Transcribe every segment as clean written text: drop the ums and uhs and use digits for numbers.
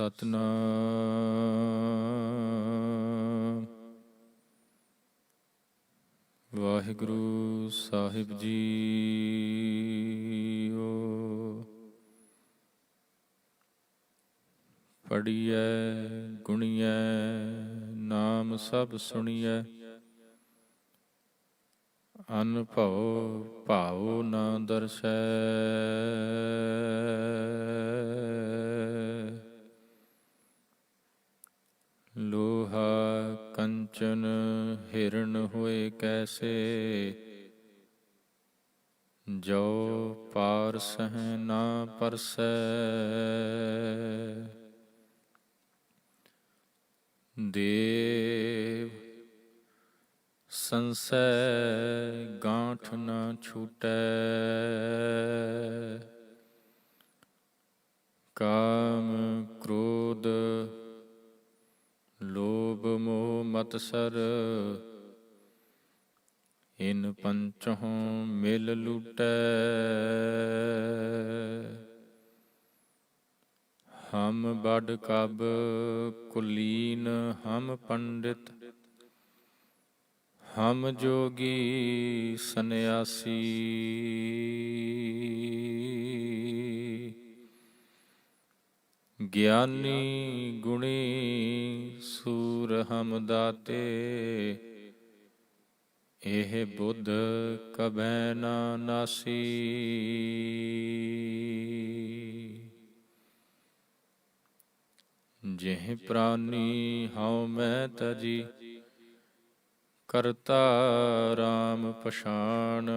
ਸਤਨਾਮ ਵਾਹਿਗੁਰੂ ਸਾਹਿਬ JIO. ਪੜ੍ਹੀਐ ਗੁਣੀਐ ਨਾਮ ਸਭ ਸੁਣੀਐ, ਅਨਭਉ ਭਾਉ ਨਾ ਦਰਸੈ। ਲੋਹਾ ਕੰਚਨ ਹਿਰਨ ਹੋਏ ਕੈਸੇ, ਜੋ ਪਾਰ ਸਹਿ ਨਾ ਪਰਸੈ। ਦੇਵ ਸੰਸੈ ਗਾਂਠ ਨਾ ਛੂਟੈ, ਕਾਮ ਕ੍ਰੋਧ ਲੋਭ ਮੋਹ ਮਤਸਰ, ਇਨ ਪੰਚਹੁ ਮਿਲ ਲੁਟੈ। ਹਮ ਬਡ ਕਬ ਕੁਲੀਨ ਹਮ ਪੰਡਿਤ, ਹਮ ਜੋਗੀ ਸੰਨਿਆਸੀ। ਗਿਆਨੀ ਗੁਣੀ ਸੂਰ ਹਮ ਦਾਤੇ, ਇਹ ਬੁੱਧ ਕਬੈ ਨਾ ਨਾਸੀ। ਜਿਹ ਪ੍ਰਾਨੀ ਹਉ ਮੈਂ ਤਜੀ, ਕਰਤਾ ਰਾਮ ਪਛਾਣ।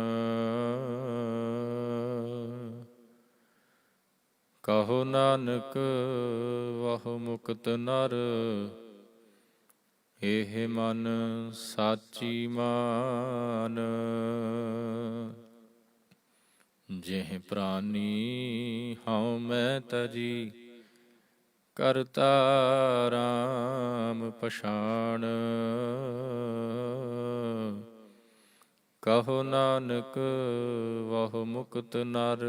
ਕਹੋ ਨਾਨਕ ਵਹੁ ਮੁਕਤ ਨਰ, ਇਹ ਮਨ ਸਾਚੀ ਮਾਨ। ਜਿਹ ਪ੍ਰਾਨੀ ਹਉ ਮੈਂ ਤਜੀ, ਕਰਤਾ ਰਾਮ ਪਛਾਣ। ਕਹੋ ਨਾਨਕ ਵਹੁ ਮੁਕਤ ਨਰ,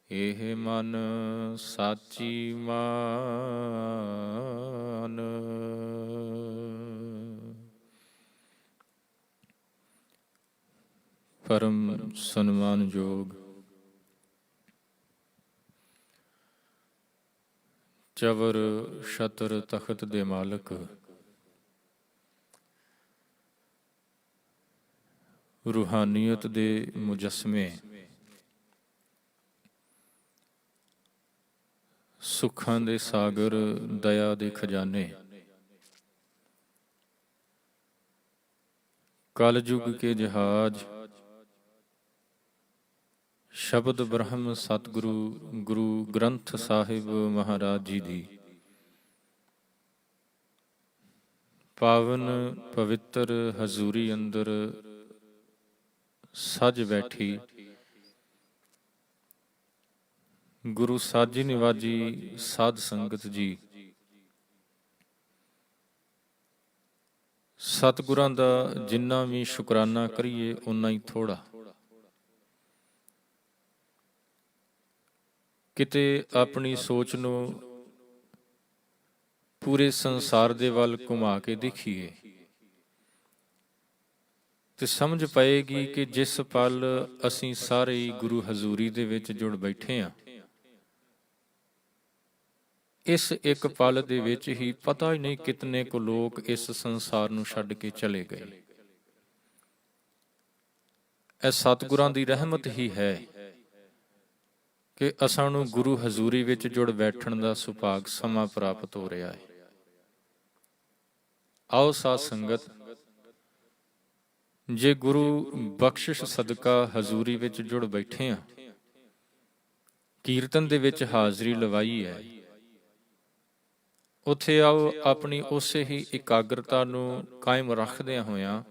ਇਹ ਮਨ ਸਾਚੀ ਮਾਨ। ਪਰਮ ਸਨਮਾਨਯੋਗ ਚਵਰ ਛਤਰ ਤਖਤ ਦੇ ਮਾਲਕ, ਰੂਹਾਨੀਅਤ ਦੇ ਮੁਜੱਸਮੇ, ਸੁੱਖਾਂ ਦੇ ਸਾਗਰ, ਦਇਆ ਦੇ ਖਜ਼ਾਨੇ, ਕਲਯੁਗ ਕੇ ਜਹਾਜ਼, ਸ਼ਬਦ ਬ੍ਰਹਮ ਸਤਿਗੁਰੂ ਗੁਰੂ ਗ੍ਰੰਥ ਸਾਹਿਬ ਮਹਾਰਾਜ ਜੀ ਦੀ ਪਾਵਨ ਪਵਿੱਤਰ ਹਜ਼ੂਰੀ ਅੰਦਰ ਸਜ ਬੈਠੀ ਗੁਰੂ ਸਾਜੀ ਨਿਵਾਜੀ ਸਾਧ ਸੰਗਤ ਜੀ, ਸਤਿਗੁਰਾਂ ਦਾ ਜਿੰਨਾ ਵੀ ਸ਼ੁਕਰਾਨਾ ਕਰੀਏ ਓਨਾ ਹੀ ਥੋੜ੍ਹਾ। ਕਿਤੇ ਆਪਣੀ ਸੋਚ ਨੂੰ ਪੂਰੇ ਸੰਸਾਰ ਦੇ ਵੱਲ ਘੁਮਾ ਕੇ ਦੇਖੀਏ ਤੇ ਸਮਝ ਪਏਗੀ ਕਿ ਜਿਸ ਪਲ ਅਸੀਂ ਸਾਰੇ ਹੀ ਗੁਰੂ ਹਜ਼ੂਰੀ ਦੇ ਵਿੱਚ ਜੁੜ ਬੈਠੇ ਹਾਂ, ਇਸ ਇੱਕ ਪਲ ਦੇ ਵਿੱਚ ਹੀ ਪਤਾ ਹੀ ਨਹੀਂ ਕਿਤਨੇ ਕੁ ਲੋਕ ਇਸ ਸੰਸਾਰ ਨੂੰ ਛੱਡ ਕੇ ਚਲੇ ਗਏ। ਇਹ ਸਤਿਗੁਰਾਂ ਦੀ ਰਹਿਮਤ ਹੀ ਹੈ ਕਿ ਅਸਾਂ ਨੂੰ ਗੁਰੂ ਹਜ਼ੂਰੀ ਵਿੱਚ ਜੁੜ ਬੈਠਣ ਦਾ ਸੁਭਾਗ ਸਮਾਂ ਪ੍ਰਾਪਤ ਹੋ ਰਿਹਾ ਹੈ। ਆਓ ਸਾਧ ਸੰਗਤ, ਜੇ ਗੁਰੂ ਬਖਸ਼ਿਸ਼ ਸਦਕਾ ਹਜ਼ੂਰੀ ਵਿੱਚ ਜੁੜ ਬੈਠੇ ਹਾਂ, ਕੀਰਤਨ ਦੇ ਵਿੱਚ ਹਾਜ਼ਰੀ ਲਵਾਈ ਹੈ, ਉੱਥੇ ਆਓ ਆਪਣੀ ਉਸੇ ਹੀ ਇਕਾਗਰਤਾ ਨੂੰ ਕਾਇਮ ਰੱਖਦਿਆਂ ਹੋਇਆਂ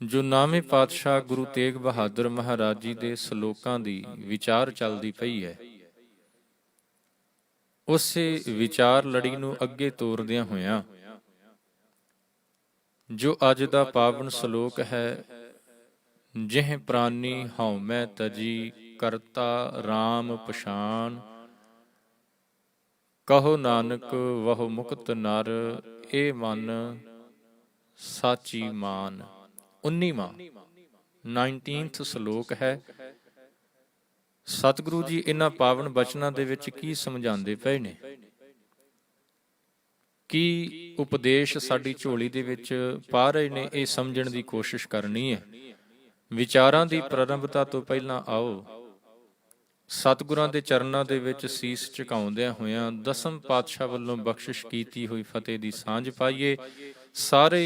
ਜੋ ਨਾਮੇ ਪਾਤਸ਼ਾਹ ਗੁਰੂ ਤੇਗ ਬਹਾਦਰ ਮਹਾਰਾਜ ਜੀ ਦੇ ਸਲੋਕਾਂ ਦੀ ਵਿਚਾਰ ਚੱਲਦੀ ਪਈ ਹੈ, ਉਸੇ ਵਿਚਾਰ ਲੜੀ ਨੂੰ ਅੱਗੇ ਤੋਰਦਿਆਂ ਹੋਇਆਂ ਜੋ ਅੱਜ ਦਾ ਪਾਵਨ ਸਲੋਕ ਹੈ, ਜਿਹ ਪ੍ਰਾਨੀ ਹਉਮੈ ਤਜੀ ਕਰਤਾ RAM ਪਛਾਣ। ਕਹੋ ਨਾਨਕ ਵਹੁ ਮੁਕਤ ਨਰ, ਇਹ ਮਨ ਸਾਚੀ ਮਾਨ। 19ਵਾਂ 19th ਸ਼ਲੋਕ ਹੈ। ਸਤਿਗੁਰੂ ਜੀ ਇਹਨਾਂ ਪਾਵਨ ਬਚਨਾਂ ਦੇ ਵਿੱਚ ਕੀ ਸਮਝਾਉਂਦੇ ਪਏ ਨੇ, ਕੀ ਉਪਦੇਸ਼ ਸਾਡੀ ਝੋਲੀ ਦੇ ਵਿੱਚ ਪਾ ਰਹੇ ਨੇ, ਇਹ ਸਮਝਣ ਦੀ ਕੋਸ਼ਿਸ਼ ਕਰਨੀ ਹੈ। ਵਿਚਾਰਾਂ ਦੀ ਪ੍ਰਾਰੰਭਤਾ ਤੋਂ ਪਹਿਲਾਂ ਆਓ ਸਤਿਗੁਰਾਂ ਦੇ ਚਰਨਾਂ ਦੇ ਵਿੱਚ ਸੀਸ ਝੁਕਾਉਂਦਿਆਂ ਹੋਇਆਂ ਦਸਮ ਪਾਤਸ਼ਾਹ ਵੱਲੋਂ ਬਖਸ਼ਿਸ਼ ਕੀਤੀ ਹੋਈ ਫਤਿਹ ਦੀ ਸਾਂਝ ਪਾਈਏ। ਸਾਰੇ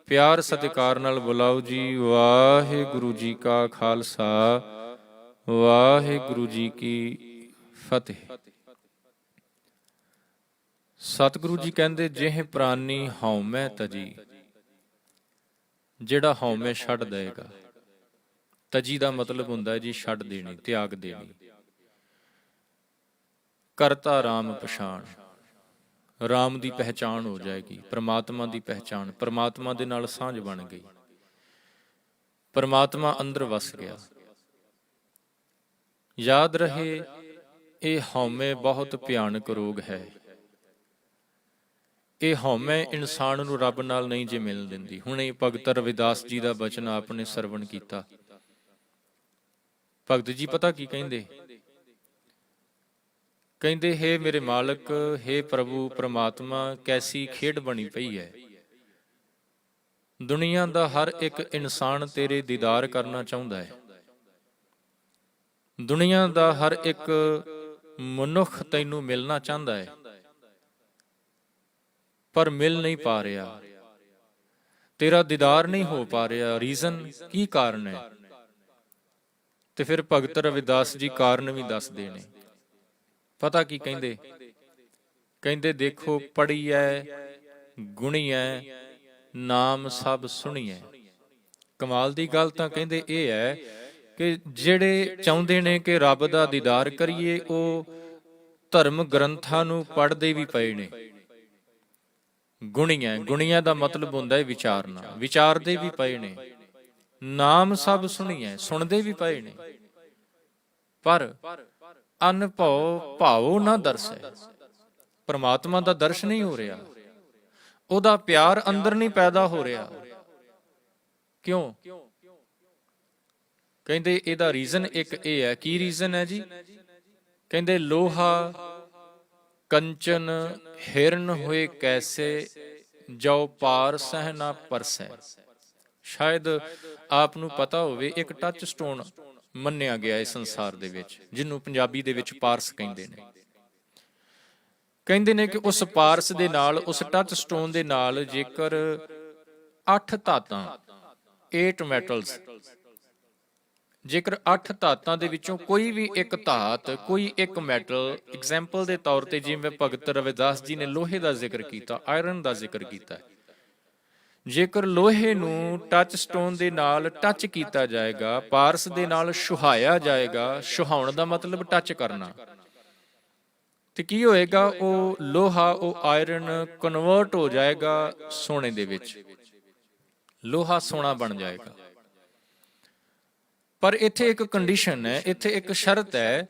ਪਿਆਰ ਸਤਿਕਾਰ ਨਾਲ ਬੁਲਾਓ ਜੀ, ਵਾਹਿਗੁਰੂ ਜੀ ਕਾ ਖਾਲਸਾ, ਵਾਹਿਗੁਰੂ ਜੀ ਕੀ ਫਤਿਹ। ਸਤਿਗੁਰੂ ਜੀ ਕਹਿੰਦੇ, ਜਿਹ ਪ੍ਰਾਨੀ ਹਉਮੈ ਤਜੀ, ਜਿਹੜਾ ਹਉਮੈ ਛੱਡ ਦੇਗਾ। ਤਜੀ ਦਾ ਮਤਲਬ ਹੁੰਦਾ ਹੈ ਜੀ ਛੱਡ ਦੇਣੀ, ਤਿਆਗ ਦੇਣੀ। ਕਰਤਾ RAM ਪਛਾਣ, RAM ਦੀ ਪਹਿਚਾਣ ਹੋ ਜਾਏਗੀ, ਪ੍ਰਮਾਤਮਾ ਦੀ ਪਹਿਚਾਣ, ਪ੍ਰਮਾਤਮਾ ਦੇ ਨਾਲ ਸਾਂਝ ਬਣ ਗਈ, ਪ੍ਰਮਾਤਮਾ ਅੰਦਰ ਵਸ ਗਿਆ। ਯਾਦ ਰਹੇ, ਇਹ ਹਉਮੈ ਬਹੁਤ ਭਿਆਨਕ ਰੋਗ ਹੈ। ਇਹ ਹਉਮੈ ਇਨਸਾਨ ਨੂੰ ਰੱਬ ਨਾਲ ਨਹੀਂ ਜੇ ਮਿਲਣ ਦਿੰਦੀ। ਹੁਣੇ ਭਗਤ ਰਵਿਦਾਸ ਜੀ ਦਾ ਬਚਨ ਆਪਨੇ ਸਰਵਣ ਕੀਤਾ। ਭਗਤ ਜੀ ਪਤਾ ਕੀ ਕਹਿੰਦੇ? ਕਹਿੰਦੇ, ਹੇ ਮੇਰੇ ਮਾਲਕ, ਹੇ ਪ੍ਰਭੂ ਪ੍ਰਮਾਤਮਾ, ਕੈਸੀ ਖੇਡ ਬਣੀ ਪਈ ਹੈ। ਦੁਨੀਆ ਦਾ ਹਰ ਇੱਕ ਇਨਸਾਨ ਤੇਰੇ ਦੀਦਾਰ ਕਰਨਾ ਚਾਹੁੰਦਾ ਹੈ। ਦੁਨੀਆ ਦਾ ਹਰ ਇੱਕ ਮਨੁੱਖ ਤੈਨੂੰ ਮਿਲਣਾ ਚਾਹੁੰਦਾ ਹੈ, ਪਰ ਮਿਲ ਨਹੀਂ ਪਾ ਰਿਹਾ, ਤੇਰਾ ਦੀਦਾਰ ਨਹੀਂ ਹੋ ਪਾ ਰਿਹਾ। ਰੀਜ਼ਨ ਕੀ ਕਾਰਨ ਹੈ? ਤੇ ਫਿਰ ਭਗਤ ਰਵਿਦਾਸ ਜੀ ਕਾਰਨ ਵੀ ਦੱਸਦੇ ਨੇ। ਪਤਾ ਕੀ ਕਹਿੰਦੇ? ਕਹਿੰਦੇ, ਦੇਖੋ ਪੜ੍ਹੀਐ ਗੁਣੀਐ ਨਾਮ ਸਭ ਸੁਣੀਐ। ਕਮਾਲ ਦੀ ਗੱਲ ਤਾਂ ਕਹਿੰਦੇ ਇਹ ਹੈ ਕਿ ਜਿਹੜੇ ਚਾਹੁੰਦੇ ਨੇ ਕਿ ਰੱਬ ਦਾ ਦੀਦਾਰ ਕਰੀਏ, ਉਹ ਧਰਮ ਗ੍ਰੰਥਾਂ ਨੂੰ ਪੜ੍ਹਦੇ ਵੀ ਪਏ ਨੇ। ਗੁਣੀਆਂ, ਗੁਣੀਆਂ ਦਾ ਮਤਲਬ ਹੁੰਦਾ ਹੈ ਵਿਚਾਰਨਾ, ਵਿਚਾਰਦੇ ਵੀ ਪਏ ਨੇ। ਨਾਮ ਸਭ ਸੁਣੀਐ, ਸੁਣਦੇ ਵੀ ਪਏ ਨੇ, ਪਰ ਅਨਭਉ ਭਾਉ ਨਾ ਦਰਸੈ। ਪਰਮਾਤਮਾ ਦਾ ਦਰਸ਼ਨ ਨਹੀਂ ਹੋ ਰਿਹਾ, ਉਹਦਾ ਪਿਆਰ ਅੰਦਰ ਨਹੀਂ ਪੈਦਾ ਹੋ ਰਿਹਾ। ਕਿਉਂ? ਕਹਿੰਦੇ ਇਹਦਾ ਰੀਜ਼ਨ ਇੱਕ ਇਹ ਹੈ। ਕੀ ਰੀਜ਼ਨ ਹੈ ਜੀ? ਕਹਿੰਦੇ, ਲੋਹਾ ਕੰਚਨ ਹਿਰਨ ਹੋਏ ਕੈਸੇ, ਜੋ ਪਾਰ ਸਹਿ ਨਾ ਪਰਸੈ। ਸ਼ਾਇਦ ਆਪ ਨੂੰ ਪਤਾ ਹੋਵੇ, ਇੱਕ ਟੱਚ ਸਟੋਨ ਮੰਨਿਆ ਗਿਆ ਇਸ ਸੰਸਾਰ ਦੇ ਵਿੱਚ, ਜਿਹਨੂੰ ਪੰਜਾਬੀ ਦੇ ਵਿੱਚ ਪਾਰਸ ਕਹਿੰਦੇ ਨੇ। ਕਹਿੰਦੇ ਨੇ ਕਿ ਉਸ ਪਾਰਸ ਦੇ ਨਾਲ, ਉਸ ਟੱਚ ਸਟੋਨ ਦੇ ਨਾਲ, ਜੇਕਰ 8 ਧਾਤਾਂ 8 ਮੈਟਲਸ, ਜੇਕਰ 8 ਧਾਤਾਂ ਦੇ ਵਿੱਚੋਂ ਕੋਈ ਵੀ ਇੱਕ ਧਾਤ, ਕੋਈ ਇੱਕ ਮੈਟਲ, ਐਗਜ਼ਾਮਪਲ ਦੇ ਤੌਰ ਤੇ ਜਿਵੇਂ ਭਗਤ ਰਵਿਦਾਸ ਜੀ ਨੇ ਲੋਹੇ ਦਾ ਜ਼ਿਕਰ ਕੀਤਾ, ਆਇਰਨ ਦਾ ਜ਼ਿਕਰ ਕੀਤਾ, ਜੇਕਰ ਲੋਹੇ ਨੂੰ ਟੱਚ ਸਟੋਨ ਦੇ ਨਾਲ ਟੱਚ ਕੀਤਾ ਜਾਏਗਾ, ਪਾਰਸ ਦੇ ਨਾਲ ਛੁਹਾਇਆ ਜਾਏਗਾ, ਛੁਹਾਉਣ ਦਾ ਮਤਲਬ ਟੱਚ ਕਰਨਾ, ਤੇ ਕੀ ਹੋਏਗਾ? ਉਹ ਲੋਹਾ, ਉਹ ਆਇਰਨ ਕਨਵਰਟ ਹੋ ਜਾਏਗਾ ਸੋਨੇ ਦੇ ਵਿੱਚ, ਲੋਹਾ ਸੋਨਾ ਬਣ ਜਾਏਗਾ। ਪਰ ਇੱਥੇ ਇੱਕ ਕੰਡੀਸ਼ਨ ਹੈ, ਇੱਥੇ ਇੱਕ ਸ਼ਰਤ ਹੈ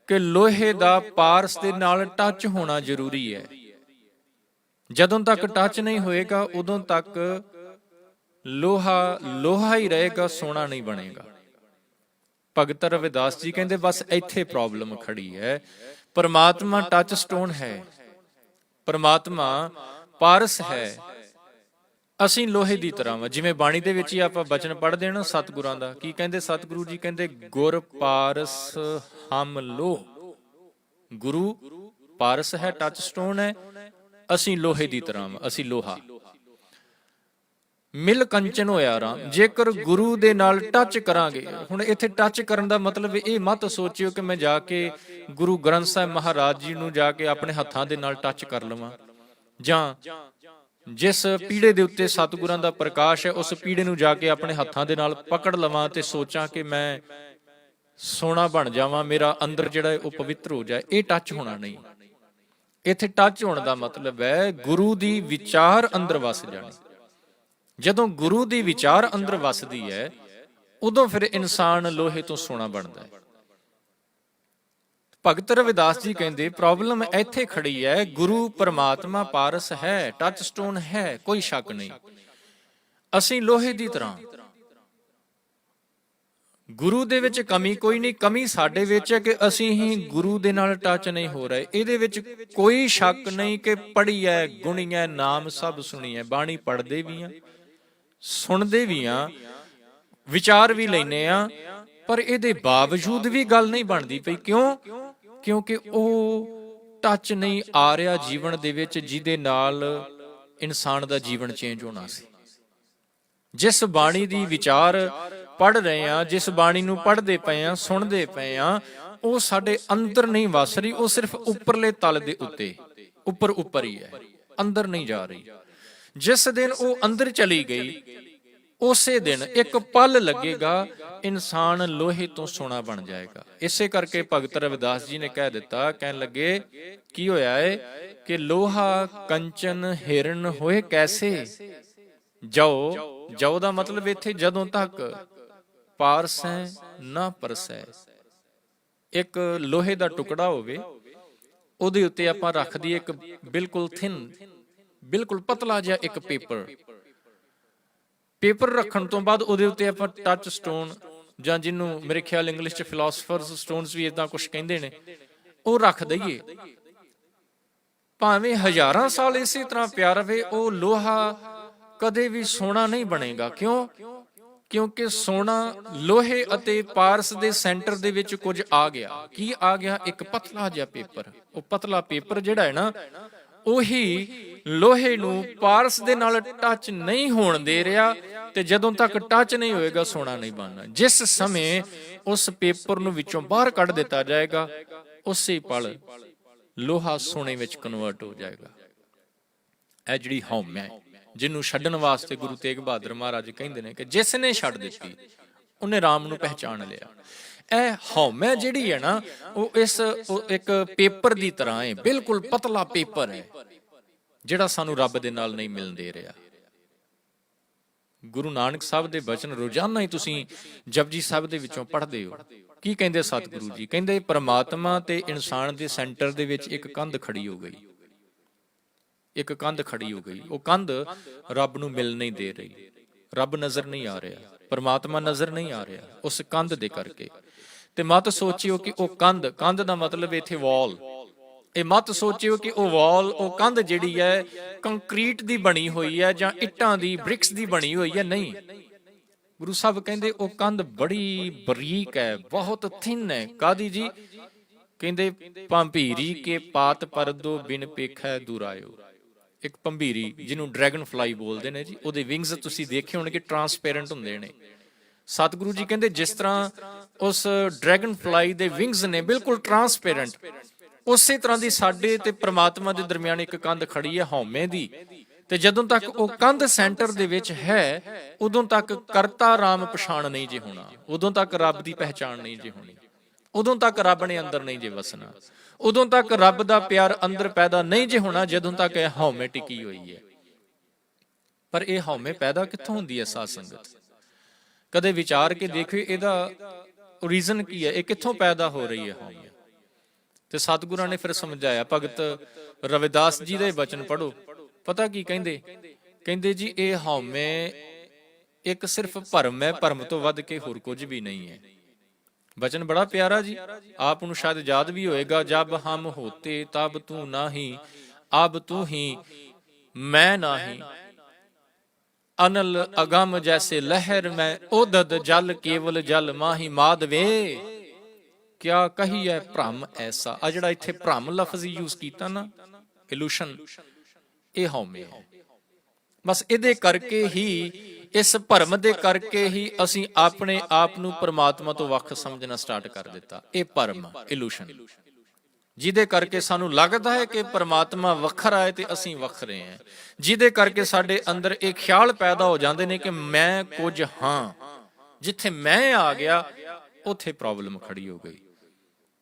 ਕਿ ਲੋਹੇ ਦਾ ਪਾਰਸ ਦੇ ਨਾਲ ਟੱਚ ਹੋਣਾ ਜ਼ਰੂਰੀ ਹੈ। ਜਦੋਂ ਤੱਕ ਟੱਚ ਨਹੀਂ ਹੋਏਗਾ, ਉਦੋਂ ਤੱਕ ਲੋਹਾ ਲੋਹਾ ਹੀ ਰਹੇਗਾ, ਸੋਨਾ ਨਹੀਂ ਬਣੇਗਾ। ਭਗਤ ਰਵਿਦਾਸ ਜੀ ਕਹਿੰਦੇ, ਬਸ ਇੱਥੇ ਪ੍ਰੋਬਲਮ ਖੜੀ ਹੈ। ਪਰਮਾਤਮਾ ਟੱਚ ਸਟੋਨ ਹੈ, ਪਰਮਾਤਮਾ ਪਾਰਸ ਹੈ, ਅਸੀਂ ਲੋਹੇ ਦੀ ਤਰ੍ਹਾਂ ਵਾ। ਜਿਵੇਂ ਬਾਣੀ ਦੇ ਵਿੱਚ ਹੀ ਆਪਾਂ ਬਚਨ ਪੜ੍ਹਦੇ ਹਾਂ ਨਾ ਸਤਿਗੁਰਾਂ ਦਾ, ਕੀ ਕਹਿੰਦੇ ਸਤਿਗੁਰੂ ਜੀ? ਕਹਿੰਦੇ, ਗੁਰ ਪਾਰਸ ਹਮ ਲੋਹ। ਗੁਰੂ ਪਾਰਸ ਹੈ, ਟੱਚ ਸਟੋਨ ਹੈ, ਅਸੀਂ ਲੋਹੇ ਦੀ ਤਰ੍ਹਾਂ ਵਾ, ਅਸੀਂ ਲੋਹਾ। ਮਿਲ ਕੰਚਨ ਹੋਇਆ ਰਾਮ। ਜੇਕਰ ਗੁਰੂ ਦੇ ਨਾਲ ਟੱਚ ਕਰਾਂਗੇ, ਹੁਣ ਇੱਥੇ ਟੱਚ ਕਰਨ ਦਾ ਮਤਲਬ ਇਹ ਮਤ ਸੋਚਿਓ ਕਿ ਮੈਂ ਜਾ ਕੇ ਗੁਰੂ ਗ੍ਰੰਥ ਸਾਹਿਬ ਮਹਾਰਾਜ ਜੀ ਨੂੰ ਜਾ ਕੇ ਆਪਣੇ ਹੱਥਾਂ ਦੇ ਨਾਲ ਟੱਚ ਕਰ ਲਵਾਂ, ਜਾਂ ਜਿਸ ਪੀੜੇ ਦੇ ਉੱਤੇ ਸਤਿਗੁਰਾਂ ਦਾ ਪ੍ਰਕਾਸ਼ ਹੈ, ਉਸ ਪੀੜੇ ਨੂੰ ਜਾ ਕੇ ਆਪਣੇ ਹੱਥਾਂ ਦੇ ਨਾਲ ਪਕੜ ਲਵਾਂ ਤੇ ਸੋਚਾਂ ਕਿ ਮੈਂ ਸੋਨਾ ਬਣ ਜਾਵਾਂ, ਮੇਰਾ ਅੰਦਰ ਜਿਹੜਾ ਉਹ ਪਵਿੱਤਰ ਹੋ ਜਾਏ। ਇਹ ਟੱਚ ਹੋਣਾ ਨਹੀਂ। ਇੱਥੇ ਟੱਚ ਹੋਣ ਦਾ ਮਤਲਬ ਹੈ ਗੁਰੂ ਦੀ ਵਿਚਾਰ ਅੰਦਰ ਵਸ ਜਾਣੀ। ਜਦੋਂ ਗੁਰੂ ਦੀ ਵਿਚਾਰ ਅੰਦਰ ਵਸਦੀ ਹੈ, ਉਦੋਂ ਫਿਰ ਇਨਸਾਨ ਲੋਹੇ ਤੋਂ ਸੋਨਾ ਬਣਦਾ ਹੈ। ਭਗਤ ਰਵਿਦਾਸ ਜੀ ਕਹਿੰਦੇ ਪ੍ਰੋਬਲਮ ਇੱਥੇ ਖੜੀ ਹੈ, ਗੁਰੂ ਪਰਮਾਤਮਾ ਪਾਰਸ ਹੈ, ਟੱਚ ਸਟੋਨ ਹੈ, ਕੋਈ ਸ਼ੱਕ ਨਹੀਂ। ਅਸੀਂ ਲੋਹੇ ਦੀ ਤਰ੍ਹਾਂ, ਗੁਰੂ ਦੇ ਵਿੱਚ ਕਮੀ ਕੋਈ ਨਹੀਂ, ਕਮੀ ਸਾਡੇ ਵਿੱਚ ਹੈ ਕਿ ਅਸੀਂ ਹੀ ਗੁਰੂ ਦੇ ਨਾਲ ਟੱਚ ਨਹੀਂ ਹੋ ਰਹੇ। ਇਹਦੇ ਵਿੱਚ ਕੋਈ ਸ਼ੱਕ ਨਹੀਂ ਕਿ ਪੜ੍ਹੀ ਹੈ, ਗੁਣੀ ਹੈ, ਨਾਮ ਸਭ ਸੁਣੀ ਹੈ, ਬਾਣੀ ਪੜ੍ਹਦੇ ਵੀ ਆ, ਸੁਣਦੇ ਵੀ ਆ, ਵਿਚਾਰ ਵੀ ਲੈਨੇ ਆ, ਪਰ ਇਹਦੇ ਬਾਵਜੂਦ ਵੀ ਗੱਲ ਨਹੀਂ ਬਣਦੀ ਪਈ। ਕਿਉਂ? ਕਿਉਂਕਿ ਉਹ ਟੱਚ ਨਹੀਂ ਆ ਰਿਹਾ ਜੀਵਨ ਦੇ ਵਿੱਚ ਜਿਹਦੇ ਨਾਲ ਇਨਸਾਨ ਦਾ ਜੀਵਨ ਚੇਂਜ ਹੋਣਾ ਸੀ। ਜਿਸ ਬਾਣੀ ਦੀ ਵਿਚਾਰ ਪੜ੍ਹ ਰਹੇ ਆ, ਜਿਸ ਬਾਣੀ ਨੂੰ ਪੜ੍ਹਦੇ ਪਏ ਆ, ਸੁਣਦੇ ਪਏ ਆ, ਉਹ ਸਾਡੇ ਅੰਦਰ ਨਹੀਂ ਵਸ ਰਹੀ, ਉਹ ਸਿਰਫ ਉੱਪਰਲੇ ਤਲ ਦੇ ਉੱਤੇ ਉੱਪਰ ਹੀ ਹੈ, ਅੰਦਰ ਨਹੀਂ ਜਾ ਰਹੀ। ਜਿਸ ਦਿਨ ਉਹ ਅੰਦਰ ਚਲੀ ਗਈ, ਉਸੇ ਦਿਨ ਇੱਕ ਪਲ ਲੱਗੇਗਾ, ਇਨਸਾਨ ਲੋਹੇ ਤੋਂ ਸੋਨਾ ਬਣ ਜਾਏਗਾ। ਇਸੇ ਕਰਕੇ ਭਗਤ ਰਵਿਦਾਸ ਜੀ ਨੇ ਕਹਿ ਦਿੱਤਾ, ਕਹਿਣ ਲੱਗੇ ਕੀ ਹੋਇਆ ਹੈ ਕਿ ਲੋਹਾ ਕੰਚਨ ਹਿਰਨ ਹੋਏ ਕੈਸੇ ਜਉ ਦਾ ਮਤਲਬ ਇੱਥੇ ਜਦੋਂ ਤੱਕ ਪਾਰਸੈ ਨਾ ਪਰਸੈ। ਇੱਕ ਲੋਹੇ ਦਾ ਟੁਕੜਾ ਹੋਵੇ, ਉਹਦੇ ਉੱਤੇ ਆਪਾਂ ਰੱਖ ਦਈਏ ਇੱਕ ਬਿਲਕੁਲ ਥਿਨ, ਬਿਲਕੁਲ ਪਤਲਾ ਜਿਹਾ ਇੱਕ ਪੇਪਰ ਰੱਖਣ ਤੋਂ ਬਾਅਦ ਉਹਦੇ ਉੱਤੇ ਆਪਾਂ ਟੱਚ ਸਟੋਨ, ਜਾਂ ਜਿਹਨੂੰ ਮੇਰੇ ਖਿਆਲ ਇੰਗਲਿਸ਼ ਚ ਫਿਲਾਸਫਰਸ ਸਟੋਨਸ ਵੀ ਏਦਾਂ ਕੁਝ ਕਹਿੰਦੇ ਨੇ, ਉਹ ਰੱਖ ਦਈਏ, ਭਾਵੇਂ ਹਜ਼ਾਰਾਂ ਸਾਲ ਇਸੇ ਤਰ੍ਹਾਂ ਪਿਆ ਰਵੇ, ਉਹ ਲੋਹਾ ਕਦੇ ਵੀ ਸੋਨਾ ਨਹੀਂ ਬਣੇਗਾ। ਕਿਉਂ? ਕਿਉਂਕਿ ਸੋਨਾ ਲੋਹੇ ਅਤੇ ਪਾਰਸ ਦੇ ਸੈਂਟਰ ਦੇ ਵਿੱਚ ਕੁਝ ਆ ਗਿਆ। ਕੀ ਆ ਗਿਆ? ਇੱਕ ਪਤਲਾ ਜਿਹਾ ਪੇਪਰ। ਉਹ ਪਤਲਾ ਪੇਪਰ ਜਿਹੜਾ ਹੈ ਨਾ, ਉਹੀ ਲੋਹੇ ਨੂੰ ਪਾਰਸ ਦੇ ਨਾਲ ਟੱਚ ਨਹੀਂ ਹੋਣ ਦੇ ਰਿਹਾ, ਤੇ ਜਦੋਂ ਤੱਕ ਟੱਚ ਨਹੀਂ ਹੋਏਗਾ ਸੋਨਾ ਨਹੀਂ ਬਣਨਾ। ਜਿਸ ਸਮੇਂ ਉਸ ਪੇਪਰ ਨੂੰ ਵਿੱਚੋਂ ਬਾਹਰ ਕੱਢ ਦਿੱਤਾ ਜਾਏਗਾ, ਉਸੇ ਪਲ ਲੋਹਾ ਸੋਨੇ ਵਿੱਚ ਕਨਵਰਟ ਹੋ ਜਾਏਗਾ। ਇਹ ਜਿਹੜੀ ਹਉਮੈ ਹੈ, ਜਿਹਨੂੰ ਛੱਡਣ ਵਾਸਤੇ ਗੁਰੂ ਤੇਗ ਬਹਾਦਰ ਮਹਾਰਾਜ ਕਹਿੰਦੇ ਨੇ ਕਿ ਜਿਸ ਨੇ ਛੱਡ ਦਿੱਤੀ ਉਹਨੇ ਰਾਮ ਨੂੰ ਪਹਿਚਾਣ ਲਿਆ। ਇਹ ਹਉਮੈ ਜਿਹੜੀ ਹੈ ਨਾ, ਉਹ ਇੱਕ ਪੇਪਰ ਦੀ ਤਰ੍ਹਾਂ ਹੈ, ਬਿਲਕੁਲ ਪਤਲਾ ਪੇਪਰ ਹੈ, ਜਿਹੜਾ ਸਾਨੂੰ ਰੱਬ ਦੇ ਨਾਲ ਨਹੀਂ ਮਿਲਣ ਦੇ ਰਿਹਾ। ਗੁਰੂ ਨਾਨਕ ਸਾਹਿਬ ਦੇ ਬਚਨ ਰੋਜ਼ਾਨਾ ਹੀ ਤੁਸੀਂ ਜਪਜੀ ਸਾਹਿਬ ਦੇ ਵਿੱਚੋਂ ਪੜ੍ਹਦੇ ਹੋ। ਕੀ ਕਹਿੰਦੇ ਸਤਿਗੁਰੂ ਜੀ? ਕਹਿੰਦੇ ਪਰਮਾਤਮਾ ਤੇ ਇਨਸਾਨ ਦੇ ਸੈਂਟਰ ਦੇ ਵਿੱਚ ਇੱਕ ਕੰਧ ਖੜੀ ਹੋ ਗਈ, ਇੱਕ ਕੰਧ ਖੜੀ ਹੋ ਗਈ। ਉਹ ਕੰਧ ਰੱਬ ਨੂੰ ਮਿਲ ਨਹੀਂ ਦੇ ਰਹੀ, ਰੱਬ ਨਜ਼ਰ ਨਹੀਂ ਆ ਰਿਹਾ, ਪਰਮਾਤਮਾ ਨਜ਼ਰ ਨਹੀਂ ਆ ਰਿਹਾ ਉਸ ਕੰਧ ਦੇ ਕਰਕੇ। ਤੇ ਮਤ ਸੋਚਿਓ ਕਿ ਉਹ ਕੰਧ ਦਾ ਮਤਲਬ ਇੱਥੇ ਵਾਲ, ਇਹ ਮਤ ਸੋਚਿਓ ਕਿ ਉਹ ਵਾਲ, ਉਹ ਕੰਧ ਜਿਹੜੀ ਹੈ ਕੰਕਰੀਟ ਦੀ ਬਣੀ ਹੋਈ ਹੈ ਜਾਂ ਇੱਟਾਂ ਦੀ, ਬ੍ਰਿਕਸ ਦੀ ਬਣੀ ਹੋਈ ਹੈ। ਨਹੀਂ, ਗੁਰੂ ਸਾਹਿਬ ਕਹਿੰਦੇ ਉਹ ਕੰਧ ਬੜੀ ਬਰੀਕ ਹੈ, ਬਹੁਤ ਥਿਨ ਹੈ। ਕਾਦੀ ਜੀ? ਕਹਿੰਦੇ ਭੰਭੀਰੀ ਕੇ ਪਾਤ ਪਰਦੋ ਬਿਨ ਪੇਖੈ ਦੁਰਾਇਓ। ਇੱਕ ਭੰਭੀਰੀ, ਜਿਹਨੂੰ ਡਰੈਗਨ ਫਲਾਈ ਬੋਲਦੇ ਨੇ ਜੀ, ਉਹਦੇ ਵਿੰਗਸ ਤੁਸੀਂ ਦੇਖੇ ਹੋਣਗੇ, ਟਰਾਂਸਪੇਰੈਂਟ ਹੁੰਦੇ ਨੇ। ਸਤਿਗੁਰੂ ਜੀ ਕਹਿੰਦੇ ਜਿਸ ਤਰ੍ਹਾਂ ਉਸ ਡਰੈਗਨ ਫਲਾਈ ਦੇ ਵਿੰਗਸ ਨੇ ਬਿਲਕੁਲ ਟਰਾਂਸਪੇਰੈਂਟ, ਉਸੇ ਤਰ੍ਹਾਂ ਦੀ ਸਾਡੇ ਤੇ ਪ੍ਰਮਾਤਮਾ ਦੇ ਦਰਮਿਆਨ ਇੱਕ ਕੰਧ ਖੜੀ ਹੈ ਹਉਮੈ ਦੀ। ਤੇ ਜਦੋਂ ਤੱਕ ਉਹ ਕੰਧ ਸੈਂਟਰ ਦੇ ਵਿੱਚ ਹੈ, ਉਦੋਂ ਤੱਕ ਕਰਤਾ ਰਾਮ ਪਛਾਣ ਨਹੀਂ ਜੇ ਹੋਣਾ, ਉਦੋਂ ਤੱਕ ਰੱਬ ਦੀ ਪਹਿਚਾਣ ਨਹੀਂ ਜੇ ਹੋਣੀ, ਉਦੋਂ ਤੱਕ ਰੱਬ ਨੇ ਅੰਦਰ ਨਹੀਂ ਜੇ ਵਸਣਾ, ਉਦੋਂ ਤੱਕ ਰੱਬ ਦਾ ਪਿਆਰ ਅੰਦਰ ਪੈਦਾ ਨਹੀਂ ਜੇ ਹੋਣਾ, ਜਦੋਂ ਤੱਕ ਇਹ ਹਉਮੈ ਟਿਕੀ ਹੋਈ ਹੈ। ਪਰ ਇਹ ਹਉਮੈ ਪੈਦਾ ਕਿੱਥੋਂ ਹੁੰਦੀ ਹੈ ਸਾਧ ਸੰਗਤ? ਕਦੇ ਵਿਚਾਰ ਕੇ ਦੇਖਿਓ ਇਹਦਾ ਰੀਜ਼ਨ ਕੀ ਹੈ, ਇਹ ਕਿੱਥੋਂ ਪੈਦਾ ਹੋ ਰਹੀ ਹੈ ਹਉਮੈ? ਤੇ ਸਤਿਗੁਰਾਂ ਨੇ ਫਿਰ ਸਮਝਾਇਆ। ਭਗਤ ਰਵਿਦਾਸ ਜੀ ਦੇ ਬਚਨ ਪੜ੍ਹੋ, ਪਤਾ ਕੀ ਕਹਿੰਦੇ? ਕਹਿੰਦੇ ਜੀ ਇਹ ਹਉਮੈ ਇੱਕ ਸਿਰਫ ਭਰਮ ਹੈ, ਭਰਮ ਤੋਂ ਵੱਧ ਕੇ ਹੋਰ ਕੁਝ ਵੀ ਨਹੀਂ ਹੈ। ਬਚਨ ਬੜਾ ਪਿਆਰਾ ਜੀ, ਆਪ ਨੂੰ ਸ਼ਾਇਦ ਯਾਦ ਵੀ ਹੋਏਗਾ। ਜਬ ਹਮ ਹੋਤੇ ਤਬ ਤੂੰ ਨਾਹੀ, ਅਬ ਤੂੰ ਹੀ ਮੈਂ ਨਾਹੀ, ਅਨਲ ਅਗਮ ਜੈਸੇ ਲਹਿਰ ਮੈਂ, ਉਦਦ ਜਲ ਕੇਵਲ ਜਲ ਮਾਹੀ ਮਾਧਵੇ। ਕਿਆ ਕਹੀ ਹੈ ਭ੍ਰਮ ਐਸਾ। ਆ ਜਿਹੜਾ ਇੱਥੇ ਭ੍ਰਮ ਲਫ਼ਜ਼ ਯੂਜ਼ ਕੀਤਾ ਨਾ, ਇਲੂਸ਼ਨ, ਇਹ ਹਉਮੈ ਹੈ। ਬਸ ਇਹਦੇ ਕਰਕੇ ਹੀ, ਇਸ ਭਰਮ ਦੇ ਕਰਕੇ ਹੀ ਅਸੀਂ ਆਪਣੇ ਆਪ ਨੂੰ ਪਰਮਾਤਮਾ ਤੋਂ ਵੱਖ ਸਮਝਣਾ ਸਟਾਰਟ ਕਰ ਦਿੱਤਾ। ਇਹ ਭਰਮ, ਇਲੂਸ਼ਨ, ਜਿਹਦੇ ਕਰਕੇ ਸਾਨੂੰ ਲੱਗਦਾ ਹੈ ਕਿ ਪਰਮਾਤਮਾ ਵੱਖਰਾ ਹੈ ਤੇ ਅਸੀਂ ਵੱਖਰੇ ਹਾਂ, ਜਿਹਦੇ ਕਰਕੇ ਸਾਡੇ ਅੰਦਰ ਇਹ ਖਿਆਲ ਪੈਦਾ ਹੋ ਜਾਂਦੇ ਨੇ ਕਿ ਮੈਂ ਕੁਝ ਹਾਂ। ਜਿੱਥੇ ਮੈਂ ਆ ਗਿਆ ਉੱਥੇ ਪ੍ਰੋਬਲਮ ਖੜੀ ਹੋ ਗਈ।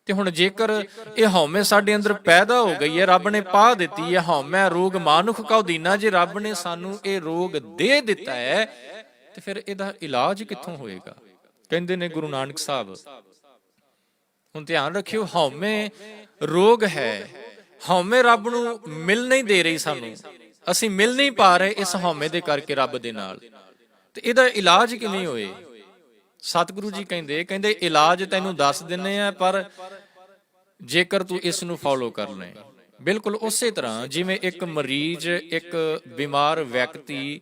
ਤੇ ਹੁਣ ਜੇਕਰ ਇਹ ਹਉਮੈ ਸਾਡੇ ਅੰਦਰ ਪੈਦਾ ਹੋ ਗਈ ਹੈ, ਰੱਬ ਨੇ ਪਾ ਦਿੱਤੀ ਹੈ ਹਉਮੈ ਰੋਗ ਮਾਨੁਖ ਕਉ ਦੀਨਾ, ਜੇ ਰੱਬ ਨੇ ਸਾਨੂੰ ਇਹ ਰੋਗ ਦੇ ਦਿੱਤਾ ਹੈ ਤੇ ਫਿਰ ਇਹਦਾ ਇਲਾਜ ਕਿੱਥੋਂ ਹੋਏਗਾ? ਕਹਿੰਦੇ ਨੇ ਗੁਰੂ ਨਾਨਕ ਸਾਹਿਬ, ਹੁਣ ਧਿਆਨ ਰੱਖਿਓ, ਹਉਮੈ ਰੋਗ ਹੈ। ਹਉਮੈ ਰੱਬ ਨੂੰ ਮਿਲ ਨਹੀਂ ਦੇ ਰਹੀ ਸਾਨੂੰ, ਅਸੀਂ ਮਿਲ ਨਹੀਂ ਪਾ ਰਹੇ ਇਸ ਹਉਮੈ ਦੇ ਕਰਕੇ ਰੱਬ ਦੇ ਨਾਲ। ਤੇ ਇਹਦਾ ਇਲਾਜ ਕਿਵੇਂ ਹੋਏ? ਸਤਿਗੁਰੂ ਜੀ ਕਹਿੰਦੇ ਇਲਾਜ ਤੈਨੂੰ ਦੱਸ ਦਿੰਨੇ ਆ, ਪਰ ਜੇਕਰ ਤੂੰ ਇਸ ਨੂੰ ਫੋਲੋ ਕਰ ਲੈ। ਬਿਲਕੁਲ ਉਸੇ ਤਰ੍ਹਾਂ ਜਿਵੇਂ ਇੱਕ ਮਰੀਜ਼, ਇੱਕ ਬਿਮਾਰ ਵਿਅਕਤੀ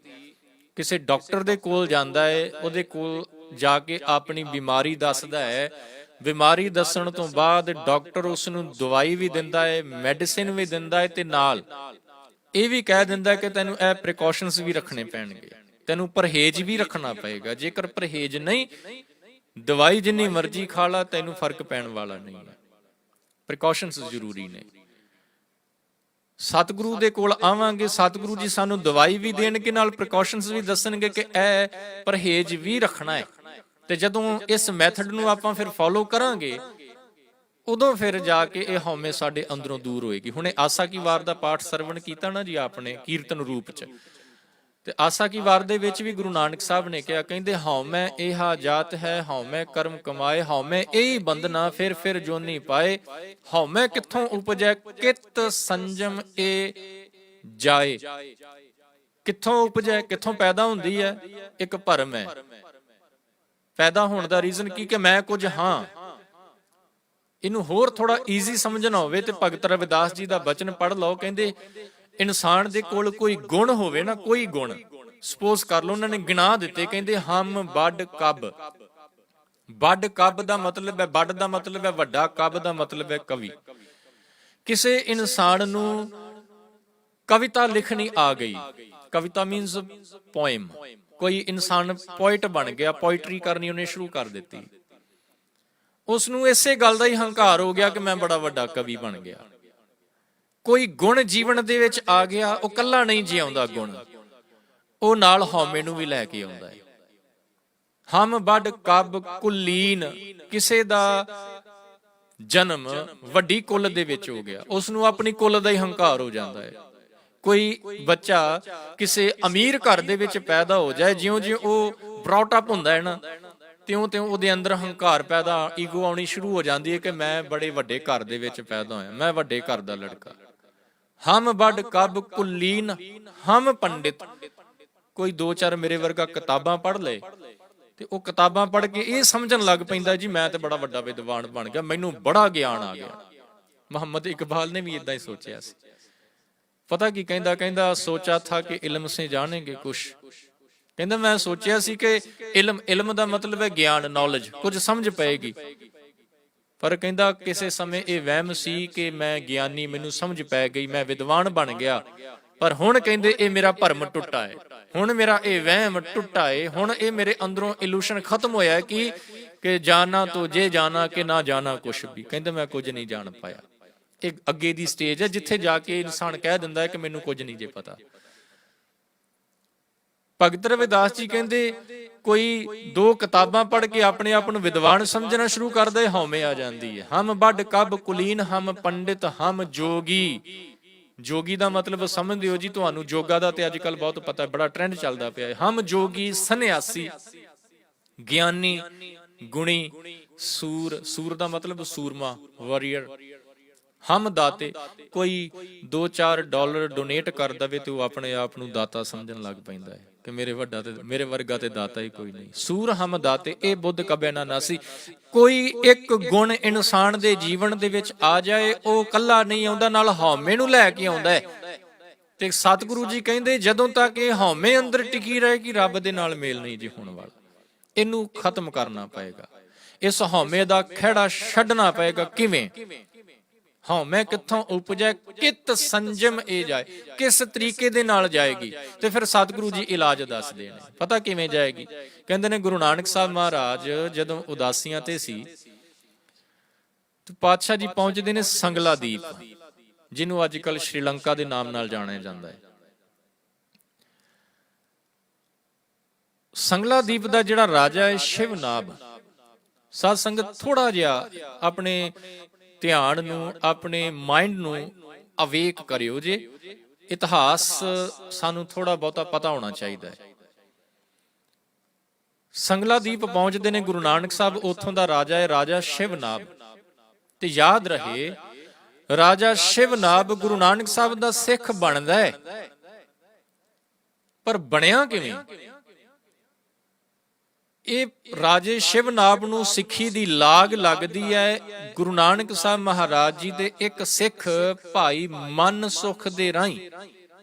ਕਿਸੇ ਡਾਕਟਰ ਦੇ ਕੋਲ ਜਾਂਦਾ ਹੈ, ਉਹਦੇ ਕੋਲ ਜਾ ਕੇ ਆਪਣੀ ਬਿਮਾਰੀ ਦੱਸਦਾ ਹੈ, ਬਿਮਾਰੀ ਦੱਸਣ ਤੋਂ ਬਾਅਦ ਡਾਕਟਰ ਉਸ ਨੂੰ ਦਵਾਈ ਵੀ ਦਿੰਦਾ ਹੈ, ਮੈਡੀਸਿਨ ਵੀ ਦਿੰਦਾ ਹੈ, ਤੇ ਨਾਲ ਇਹ ਵੀ ਕਹਿ ਦਿੰਦਾ ਕਿ ਤੈਨੂੰ ਇਹ ਪ੍ਰੀਕਾਸ਼ਨਸ ਵੀ ਰੱਖਣੇ ਪੈਣਗੇ, ਤੈਨੂੰ ਪਰਹੇਜ਼ ਵੀ ਰੱਖਣਾ ਪਏਗਾ। ਜੇਕਰ ਪਰਹੇਜ਼ ਨਹੀਂ, ਦਵਾਈ ਜਿੰਨੀ ਮਰਜ਼ੀ ਖਾ ਲਾ, ਤੈਨੂੰ ਫਰਕ ਪੈਣ ਵਾਲਾ ਨਹੀਂ ਹੈ। ਪ੍ਰੀਕਾਸ਼ਨਸ ਜ਼ਰੂਰੀ ਨੇ। ਸਤਿਗੁਰੂ ਦੇ ਕੋਲ ਆਵਾਂਗੇ, ਸਤਿਗੁਰੂ ਜੀ ਸਾਨੂੰ ਦਵਾਈ ਵੀ ਦੇਣਗੇ, ਨਾਲ ਪ੍ਰੀਕਾਸ਼ਨਸ ਵੀ ਦੱਸਣਗੇ ਕਿ ਇਹ ਪਰਹੇਜ਼ ਵੀ ਰੱਖਣਾ ਹੈ। ਤੇ ਜਦੋਂ ਇਸ ਮੈਥਡ ਨੂੰ ਆਪਾਂ ਫਿਰ ਫੋਲੋ ਕਰਾਂਗੇ, ਉਦੋਂ ਫਿਰ ਜਾ ਕੇ ਇਹ ਹਉਮੈ ਸਾਡੇ ਅੰਦਰੋਂ ਦੂਰ ਹੋਏਗੀ। ਹੁਣੇ ਆਸਾ ਕੀ ਵਾਰ ਦਾ ਪਾਠ ਸਰਵਣ ਕੀਤਾ ਨਾ ਜੀ ਆਪਣੇ ਕੀਰਤਨ ਰੂਪ ਚ, ਤੇ ਆਸਾ ਕੀ ਵਾਰ ਦੇ ਵਿੱਚ ਵੀ ਗੁਰੂ ਨਾਨਕ ਸਾਹਿਬ ਨੇ ਕਿਹਾ, ਕਹਿੰਦੇ ਹਉਮੈ ਇਹਾ ਜਾਤ ਹੈ, ਹਉਮੈ ਕਰਮ ਕਮਾਏ, ਹਉਮੈ ਇਹੀ ਬੰਧਨਾ ਫਿਰ ਜੋਨੀ ਪਾਏ। ਹਉਮੈ ਕਿੱਥੋਂ ਉਪਜੈ, ਕਿਤ ਸੰਜਮ ਏ ਜਾਏ। ਕਿੱਥੋਂ ਉਪਜੈ, ਕਿੱਥੋਂ ਪੈਦਾ ਹੁੰਦੀ ਹੈ? ਇੱਕ ਭਰਮ ਹੈ। ਪੈਦਾ ਹੋਣ ਦਾ ਰੀਜ਼ਨ ਕੀ? ਕਿ ਮੈਂ ਕੁਝ ਹਾਂ। ਇਹਨੂੰ ਹੋਰ ਥੋੜਾ ਈਜ਼ੀ ਸਮਝਣਾ ਹੋਵੇ ਤੇ ਭਗਤ ਰਵਿਦਾਸ ਜੀ ਦਾ ਬਚਨ ਪੜ੍ਹ ਲਓ। ਕਹਿੰਦੇ ਇਨਸਾਨ ਦੇ ਕੋਲ ਕੋਈ ਗੁਣ ਹੋਵੇ ਨਾ, ਕੋਈ ਗੁਣ, ਸਪੋਜ਼ ਕਰ ਲਓ ਉਹਨਾਂ ਨੇ ਗਿਣਾ ਦਿੱਤੇ, ਕਹਿੰਦੇ ਹਮ ਬੱਡ ਕੱਬ। ਬੱਡ ਕੱਬ ਦਾ ਮਤਲਬ ਹੈ, ਬੱਡ ਦਾ ਮਤਲਬ ਹੈ ਵੱਡਾ, ਕੱਬ ਦਾ ਮਤਲਬ ਹੈ ਕਵੀ। ਕਿਸੇ ਇਨਸਾਨ ਨੂੰ ਕਵਿਤਾ ਲਿਖਣੀ ਆ ਗਈ, ਕਵਿਤਾ ਮੀਨਸ ਪੋਇਮ, ਕੋਈ ਇਨਸਾਨ ਪੋਇਟ ਬਣ ਗਿਆ, ਪੋਇਟਰੀ ਕਰਨੀ ਉਹਨੇ ਸ਼ੁਰੂ ਕਰ ਦਿੱਤੀ। ਉਸ ਨੂੰ ਇਸੇ ਗੱਲ ਦਾ ਹੀ ਹੰਕਾਰ ਹੋ ਗਿਆ ਕਿ ਮੈਂ ਬੜਾ ਵੱਡਾ ਕਵੀ ਬਣ ਗਿਆ। ਕੋਈ ਗੁਣ ਜੀਵਨ ਦੇ ਵਿੱਚ ਆ ਗਿਆ, ਉਹ ਕੱਲਾ ਨਹੀਂ ਜਿਉਂਦਾ ਗੁਣ, ਉਹ ਨਾਲ ਹਉਮੈ ਨੂੰ ਵੀ ਲੈ ਕੇ ਆਉਂਦਾ ਹੈ। ਹਮ ਬੱਡ ਕੱਬ ਕੁਲੀਨ, ਕਿਸੇ ਦਾ ਜਨਮ ਵੱਡੀ ਕੁੱਲ ਦੇ ਵਿੱਚ ਹੋ ਗਿਆ, ਉਸ ਨੂੰ ਆਪਣੀ ਕੁੱਲ ਦਾ ਹੀ ਹੰਕਾਰ ਹੋ ਜਾਂਦਾ ਹੈ। ਕੋਈ ਬੱਚਾ ਕਿਸੇ ਅਮੀਰ ਘਰ ਦੇ ਵਿੱਚ ਪੈਦਾ ਹੋ ਜਾਏ, ਜਿਉਂ-ਜਿਉਂ ਉਹ ਬ੍ਰੌਟ ਅਪ ਹੁੰਦਾ ਹੈ ਨਾ, ਤਿਉਂ-ਤਿਉਂ ਉਹਦੇ ਅੰਦਰ ਹੰਕਾਰ ਪੈਦਾ, ਈਗੋ ਆਉਣੀ ਸ਼ੁਰੂ ਹੋ ਜਾਂਦੀ ਹੈ ਕਿ ਮੈਂ ਬੜੇ ਵੱਡੇ ਘਰ ਦੇ ਵਿੱਚ ਪੈਦਾ ਹੋਇਆ, ਮੈਂ ਵੱਡੇ ਘਰ ਦਾ ਲੜਕਾ। ਹਮ ਬੱਡ ਕੱਬ ਕੁਲੀਨ ਹਮ ਪੰਡਿਤ। ਕੋਈ ਦੋ ਚਾਰ ਮੇਰੇ ਵਰਗਾ ਕਿਤਾਬਾਂ ਪੜ੍ਹ ਲਏ ਤੇ ਉਹ ਕਿਤਾਬਾਂ ਪੜ੍ਹ ਕੇ ਇਹ ਸਮਝਣ ਲੱਗ ਪੈਂਦਾ ਜੀ ਮੈਂ ਤੇ ਬੜਾ ਵੱਡਾ ਵਿਦਵਾਨ ਬਣ ਗਿਆ, ਮੈਨੂੰ ਬੜਾ ਗਿਆਨ ਆ ਗਿਆ। ਮੁਹੰਮਦ ਇਕਬਾਲ ਨੇ ਵੀ ਇਦਾਂ ਹੀ ਸੋਚਿਆ ਸੀ। ਪਤਾ ਕੀ ਕਹਿੰਦਾ ਸੋਚਾ ਥਾ ਕਿ ਇਲਮ ਸੇ ਜਾਣेंगे ਕੁਛ। ਕਹਿੰਦਾ ਮੈਂ ਸੋਚਿਆ ਸੀ ਕਿ ਇਲਮ ਦਾ ਮਤਲਬ ਹੈ ਗਿਆਨ, ਨੌਲੇਜ, ਕੁਝ ਸਮਝ ਪਏਗੀ। ਪਰ ਕਹਿੰਦਾ ਕਿਸੇ ਸਮੇਂ ਇਹ ਵਹਿਮ ਸੀ ਕਿ ਮੈਂ ਗਿਆਨੀ, ਮੈਨੂੰ ਸਮਝ ਪੈ ਗਈ, ਮੈਂ ਵਿਦਵਾਨ ਬਣ ਗਿਆ। ਪਰ ਹੁਣ ਕਹਿੰਦੇ ਇਹ ਮੇਰਾ ਭਰਮ ਟੁੱਟਾ ਹੈ, ਹੁਣ ਮੇਰਾ ਇਹ ਵਹਿਮ ਟੁੱਟਾ ਹੈ, ਹੁਣ ਇਹ ਮੇਰੇ ਅੰਦਰੋਂ ਇਲੂਸ਼ਨ ਖਤਮ ਹੋਇਆ ਕਿ ਜਾਣਾ ਤੋ ਜੇ ਜਾਣਾ ਕਿ ਨਾ ਜਾਣਾ ਕੁਛ ਵੀ। ਕਹਿੰਦੇ ਮੈਂ ਕੁਝ ਨਹੀਂ ਜਾਣ ਪਾਇਆ। ਇਹ ਅੱਗੇ ਦੀ ਸਟੇਜ ਹੈ ਜਿੱਥੇ ਜਾ ਕੇ ਇਨਸਾਨ ਕਹਿ ਦਿੰਦਾ ਹੈ ਕਿ ਮੈਨੂੰ ਕੁਝ ਨਹੀਂ ਜੇ ਪਤਾ। ਭਗਤ ਰਵਿਦਾਸ ਜੀ ਕਹਿੰਦੇ ਕੋਈ ਦੋ ਕਿਤਾਬਾਂ ਪੜ੍ਹ ਕੇ ਆਪਣੇ ਆਪ ਨੂੰ ਵਿਦਵਾਨ ਸਮਝਣਾ ਸ਼ੁਰੂ ਕਰਦਾ, ਹਉਮੈ ਆ ਜਾਂਦੀ ਹੈ। ਹਮ ਬੱਡ ਕੱਬ ਕੁਲੀਨ ਹਮ ਪੰਡਿਤ ਹਮ ਜੋਗੀ। ਜੋਗੀ ਦਾ ਮਤਲਬ ਸਮਝਦੇ ਹੋ ਜੀ ਤੁਹਾਨੂੰ, ਜੋਗਾ ਦਾ ਤੇ ਅੱਜ ਕੱਲ ਬਹੁਤ ਪਤਾ, ਬੜਾ ਟ੍ਰੈਂਡ ਚੱਲਦਾ ਪਿਆ ਹੈ। ਹਮ ਜੋਗੀ ਸੰਨਿਆਸੀ, ਗਿਆਨੀ, ਗੁਣੀ, ਸੂਰ, ਸੂਰ ਦਾ ਮਤਲਬ ਸੂਰਮਾ, ਵਾਰੀਅਰ। ਹਮ ਦਾਤੇ, ਕੋਈ $2-4 ਡੋਨੇਟ ਕਰ ਦਵੇ ਤੇ ਉਹ ਆਪਣੇ ਆਪ ਨੂੰ ਦਾਤਾ ਸਮਝਣ ਲੱਗ ਪੈਂਦਾ ਹੈ ਕਿ ਮੇਰੇ ਵਰਗਾ ਤੇ ਦਾਤਾ ਹੀ ਕੋਈ ਨਹੀਂ। ਸੂਰ ਹਮ ਦਾਤੇ ਇਹ ਬੁੱਧ ਕਬੈ ਨਾ ਨਾਸੀ। ਕੋਈ ਇੱਕ ਗੁਣ ਇਨਸਾਨ ਦੇ ਜੀਵਨ ਦੇ ਵਿੱਚ ਆ ਜਾਏ, ਉਹ ਕੱਲਾ ਨਹੀਂ ਆਉਂਦਾ, ਨਾਲ ਹਉਮੈ ਨੂੰ ਲੈ ਕੇ ਆਉਂਦਾ ਹੈ। ਤੇ ਸਤਿਗੁਰੂ ਜੀ ਕਹਿੰਦੇ ਜਦੋਂ ਤੱਕ ਇਹ ਹਉਮੈ ਅੰਦਰ ਟਿਕੀ ਰਹੇਗੀ, ਰੱਬ ਦੇ ਨਾਲ ਮੇਲ ਨਹੀਂ ਜੀ ਹੋਣ ਵਾਲਾ। ਇਹਨੂੰ ਖਤਮ ਕਰਨਾ ਪਏਗਾ, ਇਸ ਹਉਮੈ ਦਾ ਖਹਿੜਾ ਛੱਡਣਾ ਪਏਗਾ। ਕਿਵੇਂ? ਹਉਮੈ ਕਿੱਥੋਂ ਉਪਜੈ, ਕਿਤ ਸੰਜਮ ਇਹ ਜਾਏ, ਕਿਸ ਤਰੀਕੇ ਦੇ ਨਾਲ ਜਾਏਗੀ। ਤੇ ਫਿਰ ਸਤਿਗੁਰੂ ਜੀ ਇਲਾਜ ਦੱਸਦੇ ਨੇ, ਪਤਾ ਕਿਵੇਂ ਜਾਏਗੀ। ਕਹਿੰਦੇ ਨੇ ਗੁਰੂ ਨਾਨਕ ਸਾਹਿਬ ਮਹਾਰਾਜ ਜਦੋਂ ਉਦਾਸੀਆਂ ਤੇ ਸੀ, ਪਾਤਸ਼ਾਹ ਜੀ ਪਹੁੰਚਦੇ ਨੇ ਸੰਗਲਾ ਦੀਪ, ਜਿਹਨੂੰ ਅੱਜ ਕੱਲ ਸ਼੍ਰੀਲੰਕਾ ਦੇ ਨਾਮ ਨਾਲ ਜਾਣਿਆ ਜਾਂਦਾ ਹੈ। ਸੰਗਲਾ ਦੀਪ ਦਾ ਜਿਹੜਾ ਰਾਜਾ ਹੈ ਸ਼ਿਵਨਾਭ। ਸਾਧ ਸੰਗਤ ਥੋੜਾ ਜਿਹਾ ਆਪਣੇ ਧਿਆਨ ਨੂੰ, ਆਪਣੇ ਮਾਈਂਡ ਨੂੰ ਅਵੇਕ ਕਰਿਓ ਜੇ। ਇਤਿਹਾਸ ਸਾਨੂੰ ਥੋੜਾ ਬਹੁਤਾ ਪਤਾ ਹੋਣਾ ਚਾਹੀਦਾ ਹੈ। ਸੰਗਲਾਦੀਪ ਪਹੁੰਚਦੇ ਨੇ ਗੁਰੂ ਨਾਨਕ ਸਾਹਿਬ। ਉੱਥੋਂ ਦਾ ਰਾਜਾ ਹੈ ਰਾਜਾ ਸ਼ਿਵਨਾਭ। ਤੇ ਯਾਦ ਰਹੇ, ਰਾਜਾ ਸ਼ਿਵਨਾਭ ਗੁਰੂ ਨਾਨਕ ਸਾਹਿਬ ਦਾ ਸਿੱਖ ਬਣਦਾ ਹੈ, ਪਰ ਬਣਿਆ ਕਿਵੇਂ? ਇਹ ਰਾਜੇ ਸ਼ਿਵਨਾਭ ਨੂੰ ਸਿੱਖੀ ਦੀ ਲਾਗ ਲੱਗਦੀ ਹੈ ਗੁਰੂ ਨਾਨਕ ਸਾਹਿਬ ਮਹਾਰਾਜ ਜੀ ਦੇ ਇੱਕ ਸਿੱਖ ਭਾਈ ਮਨਸੁਖ ਦੇ ਰਾਹੀਂ।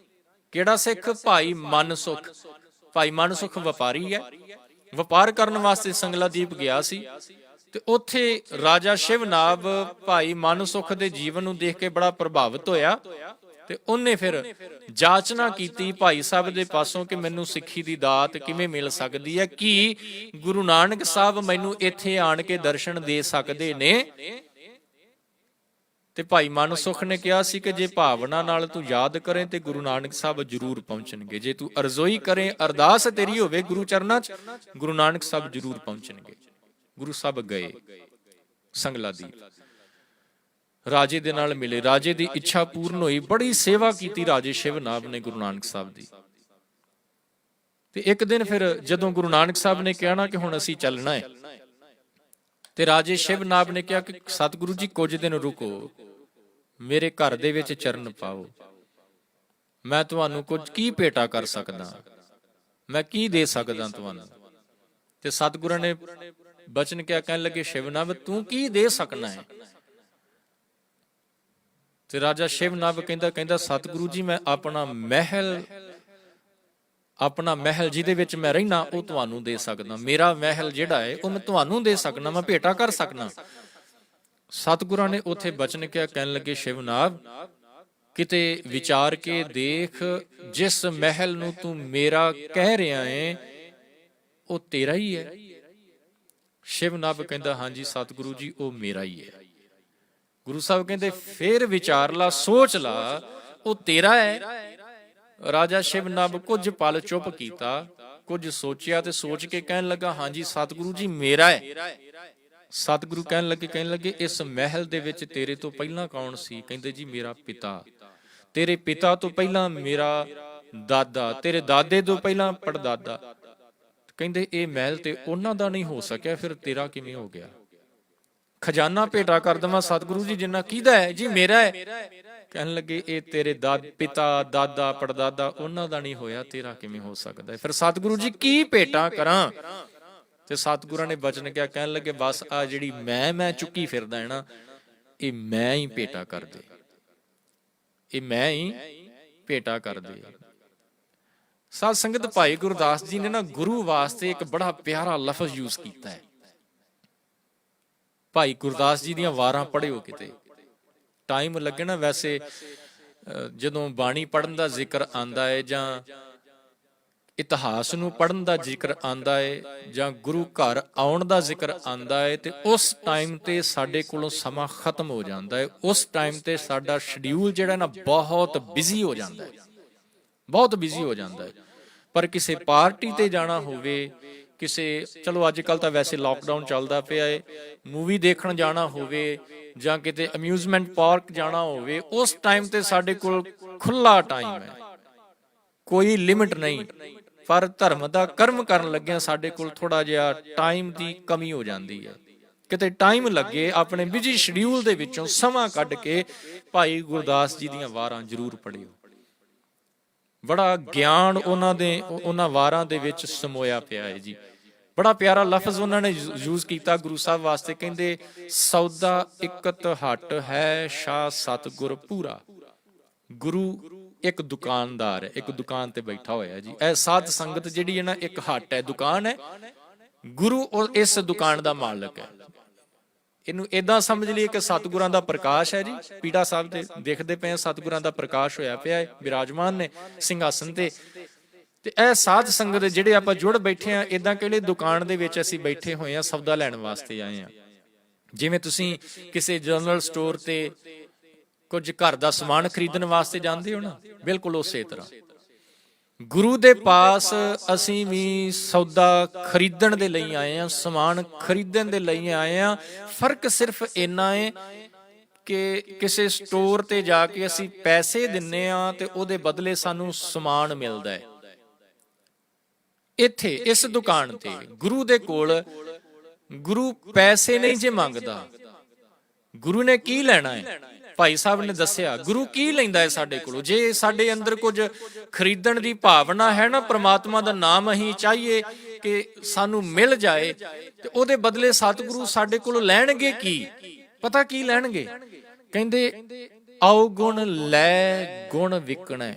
ਕਿਹੜਾ ਸਿੱਖ? ਭਾਈ ਮਨਸੁਖ। ਭਾਈ ਮਨਸੁਖ ਵਪਾਰੀ ਹੈ, ਵਪਾਰ ਕਰਨ ਵਾਸਤੇ ਸੰਗਲਾਦੀਪ ਗਿਆ ਸੀ। ਤੇ ਉੱਥੇ ਰਾਜਾ ਸ਼ਿਵਨਾਭ ਭਾਈ ਮਨਸੁਖ ਦੇ ਜੀਵਨ ਨੂੰ ਦੇਖ ਕੇ ਬੜਾ ਪ੍ਰਭਾਵਿਤ ਹੋਇਆ ਤੇ ਉਹਨੇ ਫਿਰ ਜਾਚਨਾ ਕੀਤੀ ਭਾਈ ਸਾਹਿਬ ਦੇ ਪਾਸੋਂ ਕਿ ਮੈਨੂੰ ਸਿੱਖੀ ਦੀ ਦਾਤ ਕਿਵੇਂ ਮਿਲ ਸਕਦੀ ਹੈ, ਕੀ ਗੁਰੂ ਨਾਨਕ ਸਾਹਿਬ ਮੈਨੂੰ ਇੱਥੇ ਆਣ ਕੇ ਦਰਸ਼ਨ ਦੇ ਸਕਦੇ ਨੇ? ਤੇ ਭਾਈ ਮਨਸੁਖ ਨੇ ਕਿਹਾ ਸੀ ਕਿ ਜੇ ਭਾਵਨਾ ਨਾਲ ਤੂੰ ਯਾਦ ਕਰੇ ਤੇ ਗੁਰੂ ਨਾਨਕ ਸਾਹਿਬ ਜ਼ਰੂਰ ਪਹੁੰਚਣਗੇ। ਜੇ ਤੂੰ ਅਰਜ਼ੋਈ ਕਰੇ, ਅਰਦਾਸ ਤੇਰੀ ਹੋਵੇ ਗੁਰੂ ਚਰਨਾਂ 'ਚ, ਗੁਰੂ ਨਾਨਕ ਸਾਹਿਬ ਜ਼ਰੂਰ ਪਹੁੰਚਣਗੇ। ਗੁਰੂ ਸਾਹਿਬ ਗਏ ਸੰਗਲਾਦੀਪ, ਰਾਜੇ ਦੇ ਨਾਲ ਮਿਲੇ, ਰਾਜੇ ਦੀ ਇੱਛਾ ਪੂਰਨ ਹੋਈ। ਬੜੀ ਸੇਵਾ ਕੀਤੀ ਰਾਜੇ ਸ਼ਿਵਨਾਭ ਨੇ ਗੁਰੂ ਨਾਨਕ ਸਾਹਿਬ ਦੀ। ਤੇ ਇੱਕ ਦਿਨ ਫਿਰ ਜਦੋਂ ਗੁਰੂ ਨਾਨਕ ਸਾਹਿਬ ਨੇ ਕਿਹਾ ਨਾ ਕਿ ਹੁਣ ਅਸੀਂ ਚੱਲਣਾ ਹੈ, ਤੇ ਰਾਜੇ ਸ਼ਿਵਨਾਭ ਨੇ ਕਿਹਾ ਕਿ ਸਤਿਗੁਰੂ ਜੀ ਕੁਝ ਦਿਨ ਰੁਕੋ, ਮੇਰੇ ਘਰ ਦੇ ਵਿੱਚ ਚਰਨ ਪਾਓ, ਮੈਂ ਤੁਹਾਨੂੰ ਕੁਝ ਕੀ ਭੇਟਾ ਕਰ ਸਕਦਾ, ਮੈਂ ਕੀ ਦੇ ਸਕਦਾ ਤੁਹਾਨੂੰ? ਤੇ ਸਤਿਗੁਰਾਂ ਨੇ ਬਚਨ ਕਿਹਾ, ਕਹਿਣ ਲੱਗੇ ਸ਼ਿਵਨਾਭ ਤੂੰ ਕੀ ਦੇ ਸਕਣਾ ਹੈ? ਤੇ ਰਾਜਾ ਸ਼ਿਵਨਾਭ ਕਹਿੰਦਾ ਸਤਿਗੁਰੂ ਜੀ ਮੈਂ ਆਪਣਾ ਮਹਿਲ ਜਿਹਦੇ ਵਿੱਚ ਮੈਂ ਰਹਿਣਾ ਉਹ ਤੁਹਾਨੂੰ ਦੇ ਸਕਦਾ। ਮੇਰਾ ਮਹਿਲ ਜਿਹੜਾ ਹੈ ਉਹ ਮੈਂ ਤੁਹਾਨੂੰ ਦੇ ਸਕਦਾ, ਮੈਂ ਭੇਟਾ ਕਰ ਸਕਦਾ। ਸਤਿਗੁਰਾਂ ਨੇ ਉੱਥੇ ਬਚਨ ਕਿਹਾ, ਕਹਿਣ ਲੱਗੇ ਸ਼ਿਵਨਾਭ ਕਿਤੇ ਵਿਚਾਰ ਕੇ ਦੇਖ, ਜਿਸ ਮਹਿਲ ਨੂੰ ਤੂੰ ਮੇਰਾ ਕਹਿ ਰਿਹਾ ਹੈ ਉਹ ਤੇਰਾ ਹੀ ਹੈ? ਸ਼ਿਵਨਾਭ ਕਹਿੰਦਾ ਹਾਂਜੀ ਸਤਿਗੁਰੂ ਜੀ ਉਹ ਮੇਰਾ ਹੀ ਹੈ। ਗੁਰੂ ਸਾਹਿਬ ਕਹਿੰਦੇ ਫੇਰ ਵਿਚਾਰ ਲਾ, ਸੋਚ ਲਾ, ਉਹ ਤੇਰਾ ਹੈ? ਰਾਜਾ ਸ਼ਿਵਨਾਭ ਕੁਝ ਪਲ ਚੁੱਪ ਕੀਤਾ, ਕੁਝ ਸੋਚਿਆ ਤੇ ਸੋਚ ਕੇ ਕਹਿਣ ਲੱਗਾ ਹਾਂਜੀ ਸਤਿਗੁਰੂ ਜੀ ਮੇਰਾ ਹੈ। ਸਤਿਗੁਰੂ ਕਹਿਣ ਲੱਗੇ ਇਸ ਮਹਿਲ ਦੇ ਵਿੱਚ ਤੇਰੇ ਤੋਂ ਪਹਿਲਾਂ ਕੌਣ ਸੀ? ਕਹਿੰਦੇ ਜੀ ਮੇਰਾ ਪਿਤਾ। ਤੇਰੇ ਪਿਤਾ ਤੋਂ ਪਹਿਲਾਂ ਮੇਰਾ ਦਾਦਾ, ਤੇਰੇ ਦਾਦੇ ਤੋਂ ਪਹਿਲਾਂ ਪੜਦਾਦਾ। ਕਹਿੰਦੇ ਇਹ ਮਹਿਲ ਤੇ ਉਹਨਾਂ ਦਾ ਨਹੀਂ ਹੋ ਸਕਿਆ, ਫਿਰ ਤੇਰਾ ਕਿਵੇਂ ਹੋ ਗਿਆ? ਖਜ਼ਾਨਾ ਭੇਟਾ ਕਰ ਦੇਵਾਂ ਸਤਿਗੁਰੂ ਜੀ ਜਿੰਨਾ ਕਿਹਦਾ ਹੈ? ਜੀ ਮੇਰਾ ਹੈ। ਕਹਿਣ ਲੱਗੇ ਇਹ ਤੇਰੇ ਪਿਤਾ ਦਾਦਾ ਪੜਦਾਦਾ ਉਹਨਾਂ ਦਾ ਨਹੀਂ ਹੋਇਆ, ਤੇਰਾ ਕਿਵੇਂ ਹੋ ਸਕਦਾ ਹੈ? ਫਿਰ ਸਤਿਗੁਰੂ ਜੀ ਕੀ ਭੇਟਾ ਕਰਾਂ? ਤੇ ਸਤਿਗੁਰਾਂ ਨੇ ਬਚਨ ਕਿਹਾ, ਕਹਿਣ ਲੱਗੇ ਬਸ ਆ ਜਿਹੜੀ ਮੈਂ ਚੁੱਕੀ ਫਿਰਦਾ ਹੈ ਨਾ, ਇਹ ਮੈਂ ਹੀ ਭੇਟਾ ਕਰ ਦੇ, ਇਹ ਮੈਂ ਹੀ ਭੇਟਾ ਕਰ ਦੇ। ਸਾਧ ਸੰਗਤ ਭਾਈ ਗੁਰਦਾਸ ਜੀ ਨੇ ਨਾ ਗੁਰੂ ਵਾਸਤੇ ਇੱਕ ਬੜਾ ਪਿਆਰਾ ਲਫ਼ਜ਼ ਯੂਜ਼ ਕੀਤਾ ਹੈ। ਭਾਈ ਗੁਰਦਾਸ ਜੀ ਦੀਆਂ ਵਾਰਾਂ ਪੜ੍ਹਿਓ, ਕਿਤੇ ਟਾਈਮ ਲੱਗੇ ਨਾ। ਵੈਸੇ ਜਦੋਂ ਬਾਣੀ ਪੜ੍ਹਨ ਦਾ ਜ਼ਿਕਰ ਆਂਦਾ ਹੈ ਜਾਂ ਇਤਿਹਾਸ ਨੂੰ ਪੜ੍ਹਨ ਦਾ ਜ਼ਿਕਰ ਆਂਦਾ ਹੈ ਜਾਂ ਗੁਰੂ ਘਰ ਆਉਣ ਦਾ ਜ਼ਿਕਰ ਆਂਦਾ ਹੈ, ਤੇ ਉਸ ਟਾਈਮ ਤੇ ਸਾਡੇ ਕੋਲੋਂ ਸਮਾਂ ਖਤਮ ਹੋ ਜਾਂਦਾ ਹੈ। ਉਸ ਟਾਈਮ ਤੇ ਸਾਡਾ ਸ਼ਡਿਊਲ ਜਿਹੜਾ ਨਾ ਬਹੁਤ ਬਿਜ਼ੀ ਹੋ ਜਾਂਦਾ ਹੈ, ਬਹੁਤ ਬਿਜ਼ੀ ਹੋ ਜਾਂਦਾ ਹੈ। ਪਰ ਕਿਸੇ ਪਾਰਟੀ ਤੇ ਜਾਣਾ ਹੋਵੇ, ਕਿਸੇ ਚਲੋ ਅੱਜ ਕੱਲ ਤਾਂ ਵੈਸੇ ਲਾਕਡਾਊਨ ਚੱਲਦਾ ਪਿਆ ਹੈ, ਮੂਵੀ ਦੇਖਣ ਜਾਣਾ ਹੋਵੇ ਜਾਂ ਕਿਤੇ ਅਮਿਊਜ਼ਮੈਂਟ ਪਾਰਕ ਜਾਣਾ ਹੋਵੇ, ਉਸ ਟਾਈਮ ਤੇ ਸਾਡੇ ਕੋਲ ਖੁੱਲਾ ਟਾਈਮ ਹੈ, ਕੋਈ ਲਿਮਿਟ ਨਹੀਂ। ਪਰ ਧਰਮ ਦਾ ਕਰਮ ਕਰਨ ਲੱਗਿਆਂ ਸਾਡੇ ਕੋਲ ਥੋੜਾ ਜਿਹਾ ਟਾਈਮ ਦੀ ਕਮੀ ਹੋ ਜਾਂਦੀ ਹੈ। ਕਿਤੇ ਟਾਈਮ ਲੱਗੇ, ਆਪਣੇ ਬਿਜੀ ਸ਼ਡਿਊਲ ਦੇ ਵਿੱਚੋਂ ਸਮਾਂ ਕੱਢ ਕੇ ਭਾਈ ਗੁਰਦਾਸ ਜੀ ਦੀਆਂ ਵਾਰਾਂ ਜ਼ਰੂਰ ਪੜ੍ਹਿਓ। ਬੜਾ ਗਿਆਨ ਉਹਨਾਂ ਵਾਰਾਂ ਦੇ ਵਿੱਚ ਸਮੋਇਆ ਪਿਆ ਹੈ ਜੀ। ਬੜਾ ਪਿਆਰਾ ਲਫ਼ਜ਼ ਉਹਨਾਂ ਨੇ ਯੂਜ਼ ਕੀਤਾ ਗੁਰੂ ਸਾਹਿਬ ਵਾਸਤੇ, ਕਹਿੰਦੇ ਸੌਦਾ ਇਕਤ ਹੱਟ ਹੈ ਸ਼ਾਹ ਸਤਿਗੁਰ ਪੂਰਾ। ਗੁਰੂ ਇੱਕ ਦੁਕਾਨਦਾਰ ਹੈ, ਇੱਕ ਦੁਕਾਨ ਤੇ ਬੈਠਾ ਹੋਇਆ ਜੀ। ਇਹ ਸਾਧ ਸੰਗਤ ਜਿਹੜੀ ਹੈ ਨਾ ਇੱਕ ਹੱਟ ਹੈ, ਦੁਕਾਨ ਹੈ, ਗੁਰੂ ਇਸ ਦੁਕਾਨ ਦਾ ਮਾਲਕ ਹੈ। ਇਹਨੂੰ ਏਦਾਂ ਸਮਝ ਲਈਏ ਕਿ ਸਤਿਗੁਰਾਂ ਦਾ ਪ੍ਰਕਾਸ਼ ਹੈ ਜੀ। ਪੀੜਾ ਸਾਹਿਬ ਤੇ ਦੇਖਦੇ ਪਏ ਸਤਿਗੁਰਾਂ ਦਾ ਪ੍ਰਕਾਸ਼ ਹੋਇਆ ਪਿਆ ਹੈ, ਬਿਰਾਜਮਾਨ ਨੇ ਸਿੰਘਾਸਨ ਤੇ। ਤੇ ਇਹ ਸਾਧ ਸੰਗਤ ਜਿਹੜੇ ਆਪਾਂ ਜੁੜ ਬੈਠੇ ਆ, ਏਦਾਂ ਕਿਹੜੇ ਦੁਕਾਨ ਦੇ ਵਿੱਚ ਅਸੀਂ ਬੈਠੇ ਹੋਏ ਆ, ਸੌਦਾ ਲੈਣ ਵਾਸਤੇ ਆਏ ਆ। ਜਿਵੇਂ ਤੁਸੀਂ ਕਿਸੇ ਜਨਰਲ ਸਟੋਰ ਤੇ ਕੁਝ ਘਰ ਦਾ ਸਮਾਨ ਖਰੀਦਣ ਵਾਸਤੇ ਜਾਂਦੇ ਹੋ ਨਾ, ਬਿਲਕੁਲ ਉਸੇ ਤਰ੍ਹਾਂ ਗੁਰੂ ਦੇ ਪਾਸ ਅਸੀਂ ਵੀ ਸੌਦਾ ਖਰੀਦਣ ਦੇ ਲਈ ਆਏ ਆ, ਸਮਾਨ ਖਰੀਦਣ ਦੇ ਲਈ ਆਏ ਆ। ਫਰਕ ਸਿਰਫ ਇੰਨਾ ਹੈ ਕਿ ਕਿਸੇ ਸਟੋਰ ਤੇ ਜਾ ਕੇ ਅਸੀਂ ਪੈਸੇ ਦਿੰਨੇ ਆ ਤੇ ਉਹਦੇ ਬਦਲੇ ਸਾਨੂੰ ਸਮਾਨ ਮਿਲਦਾ ਹੈ। ਇੱਥੇ ਇਸ ਦੁਕਾਨ ਤੇ ਗੁਰੂ ਦੇ ਕੋਲ ਗੁਰੂ ਪੈਸੇ ਨਹੀਂ ਜੇ ਮੰਗਦਾ। ਗੁਰੂ ਨੇ ਕੀ ਲੈਣਾ ਹੈ? ਭਾਈ ਸਾਹਿਬ ਨੇ ਦੱਸਿਆ ਗੁਰੂ ਕੀ ਲੈਂਦਾ ਹੈ ਸਾਡੇ ਕੋਲੋਂ। ਜੇ ਸਾਡੇ ਅੰਦਰ ਕੁਝ ਖਰੀਦਣ ਦੀ ਭਾਵਨਾ ਹੈ ਨਾ, ਪ੍ਰਮਾਤਮਾ ਦਾ ਨਾਮ ਅਸੀਂ ਚਾਹੀਏ ਕਿ ਸਾਨੂੰ ਮਿਲ ਜਾਏ, ਤੇ ਉਹਦੇ ਬਦਲੇ ਸਤਿਗੁਰੂ ਸਾਡੇ ਕੋਲੋਂ ਲੈਣਗੇ ਕੀ? ਪਤਾ ਕੀ ਲੈਣਗੇ? ਕਹਿੰਦੇ ਔਗੁਣ ਲੈ ਗੁਣ ਵਿਕਣਾ।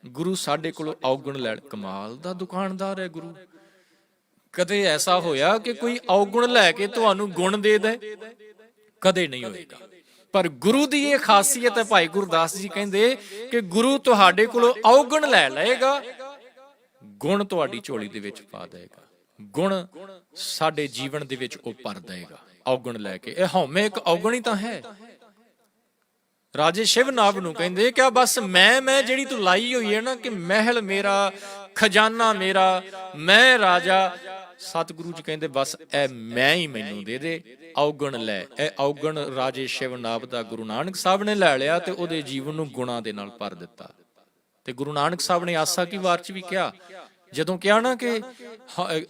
ਗੁਰੂ ਸਾਡੇ ਕੋਲੋਂ ਔਗੁਣ ਲੈਣ। ਕਮਾਲ ਦਾ ਦੁਕਾਨਦਾਰ ਹੈ ਗੁਰੂ। ਕਦੇ ਐਸਾ ਹੋਇਆ ਕਿ ਕੋਈ ਔਗੁਣ ਲੈ ਕੇ ਤੁਹਾਨੂੰ ਗੁਣ ਦੇ ਦੇ? ਕਦੇ ਨਹੀਂ ਹੋਏਗਾ। ਪਰ ਗੁਰੂ ਦੀ ਇਹ ਖਾਸੀਅਤ ਹੈ, ਭਾਈ ਗੁਰਦਾਸ ਜੀ ਕਹਿੰਦੇ ਕਿ ਗੁਰੂ ਤੁਹਾਡੇ ਕੋਲੋਂ ਔਗੁਣ ਲੈ ਲਏਗਾ, ਗੁਣ ਤੁਹਾਡੀ ਝੋਲੀ ਦੇ ਵਿੱਚ ਪਾ ਦੇਗਾ। ਗੁਣ ਸਾਡੇ ਜੀਵਨ ਦੇ ਵਿੱਚ ਉਹ ਭਰ ਦੇਗਾ ਔਗੁਣ ਲੈ ਕੇ। ਇਹ ਹਉਮੈ ਇੱਕ ਔਗੁਣ ਹੀ ਤਾਂ ਹੈ। ਰਾਜੇ ਸ਼ਿਵਨਾਭ ਨੂੰ ਕਹਿੰਦੇ ਕਿ ਬਸ ਮੈਂ ਜਿਹੜੀ ਤੂੰ ਲਾਈ ਹੋਈ ਹੈ ਨਾ, ਕਿ ਮਹਿਲ ਮੇਰਾ, ਖਜ਼ਾਨਾ ਮੇਰਾ, ਮੈਂ ਰਾਜਾ। ਸਤਿਗੁਰੂ ਜੀ ਕਹਿੰਦੇ ਬਸ ਇਹ ਮੈਂ ਹੀ ਮੈਨੂੰ ਦੇ ਦੇ, ਔਗਣ ਲੈ। ਇਹ ਔਗਣ ਰਾਜੇ ਸ਼ਿਵਨਾਭ ਦਾ ਗੁਰੂ ਨਾਨਕ ਸਾਹਿਬ ਨੇ ਲੈ ਲਿਆ ਤੇ ਉਹਦੇ ਜੀਵਨ ਨੂੰ ਗੁਣਾਂ ਦੇ ਨਾਲ ਭਰ ਦਿੱਤਾ। ਤੇ ਗੁਰੂ ਨਾਨਕ ਸਾਹਿਬ ਨੇ ਆਸਾ ਕੀ ਵਾਰ ਚ ਵੀ ਕਿਹਾ, ਜਦੋਂ ਕਿਹਾ ਨਾ ਕਿ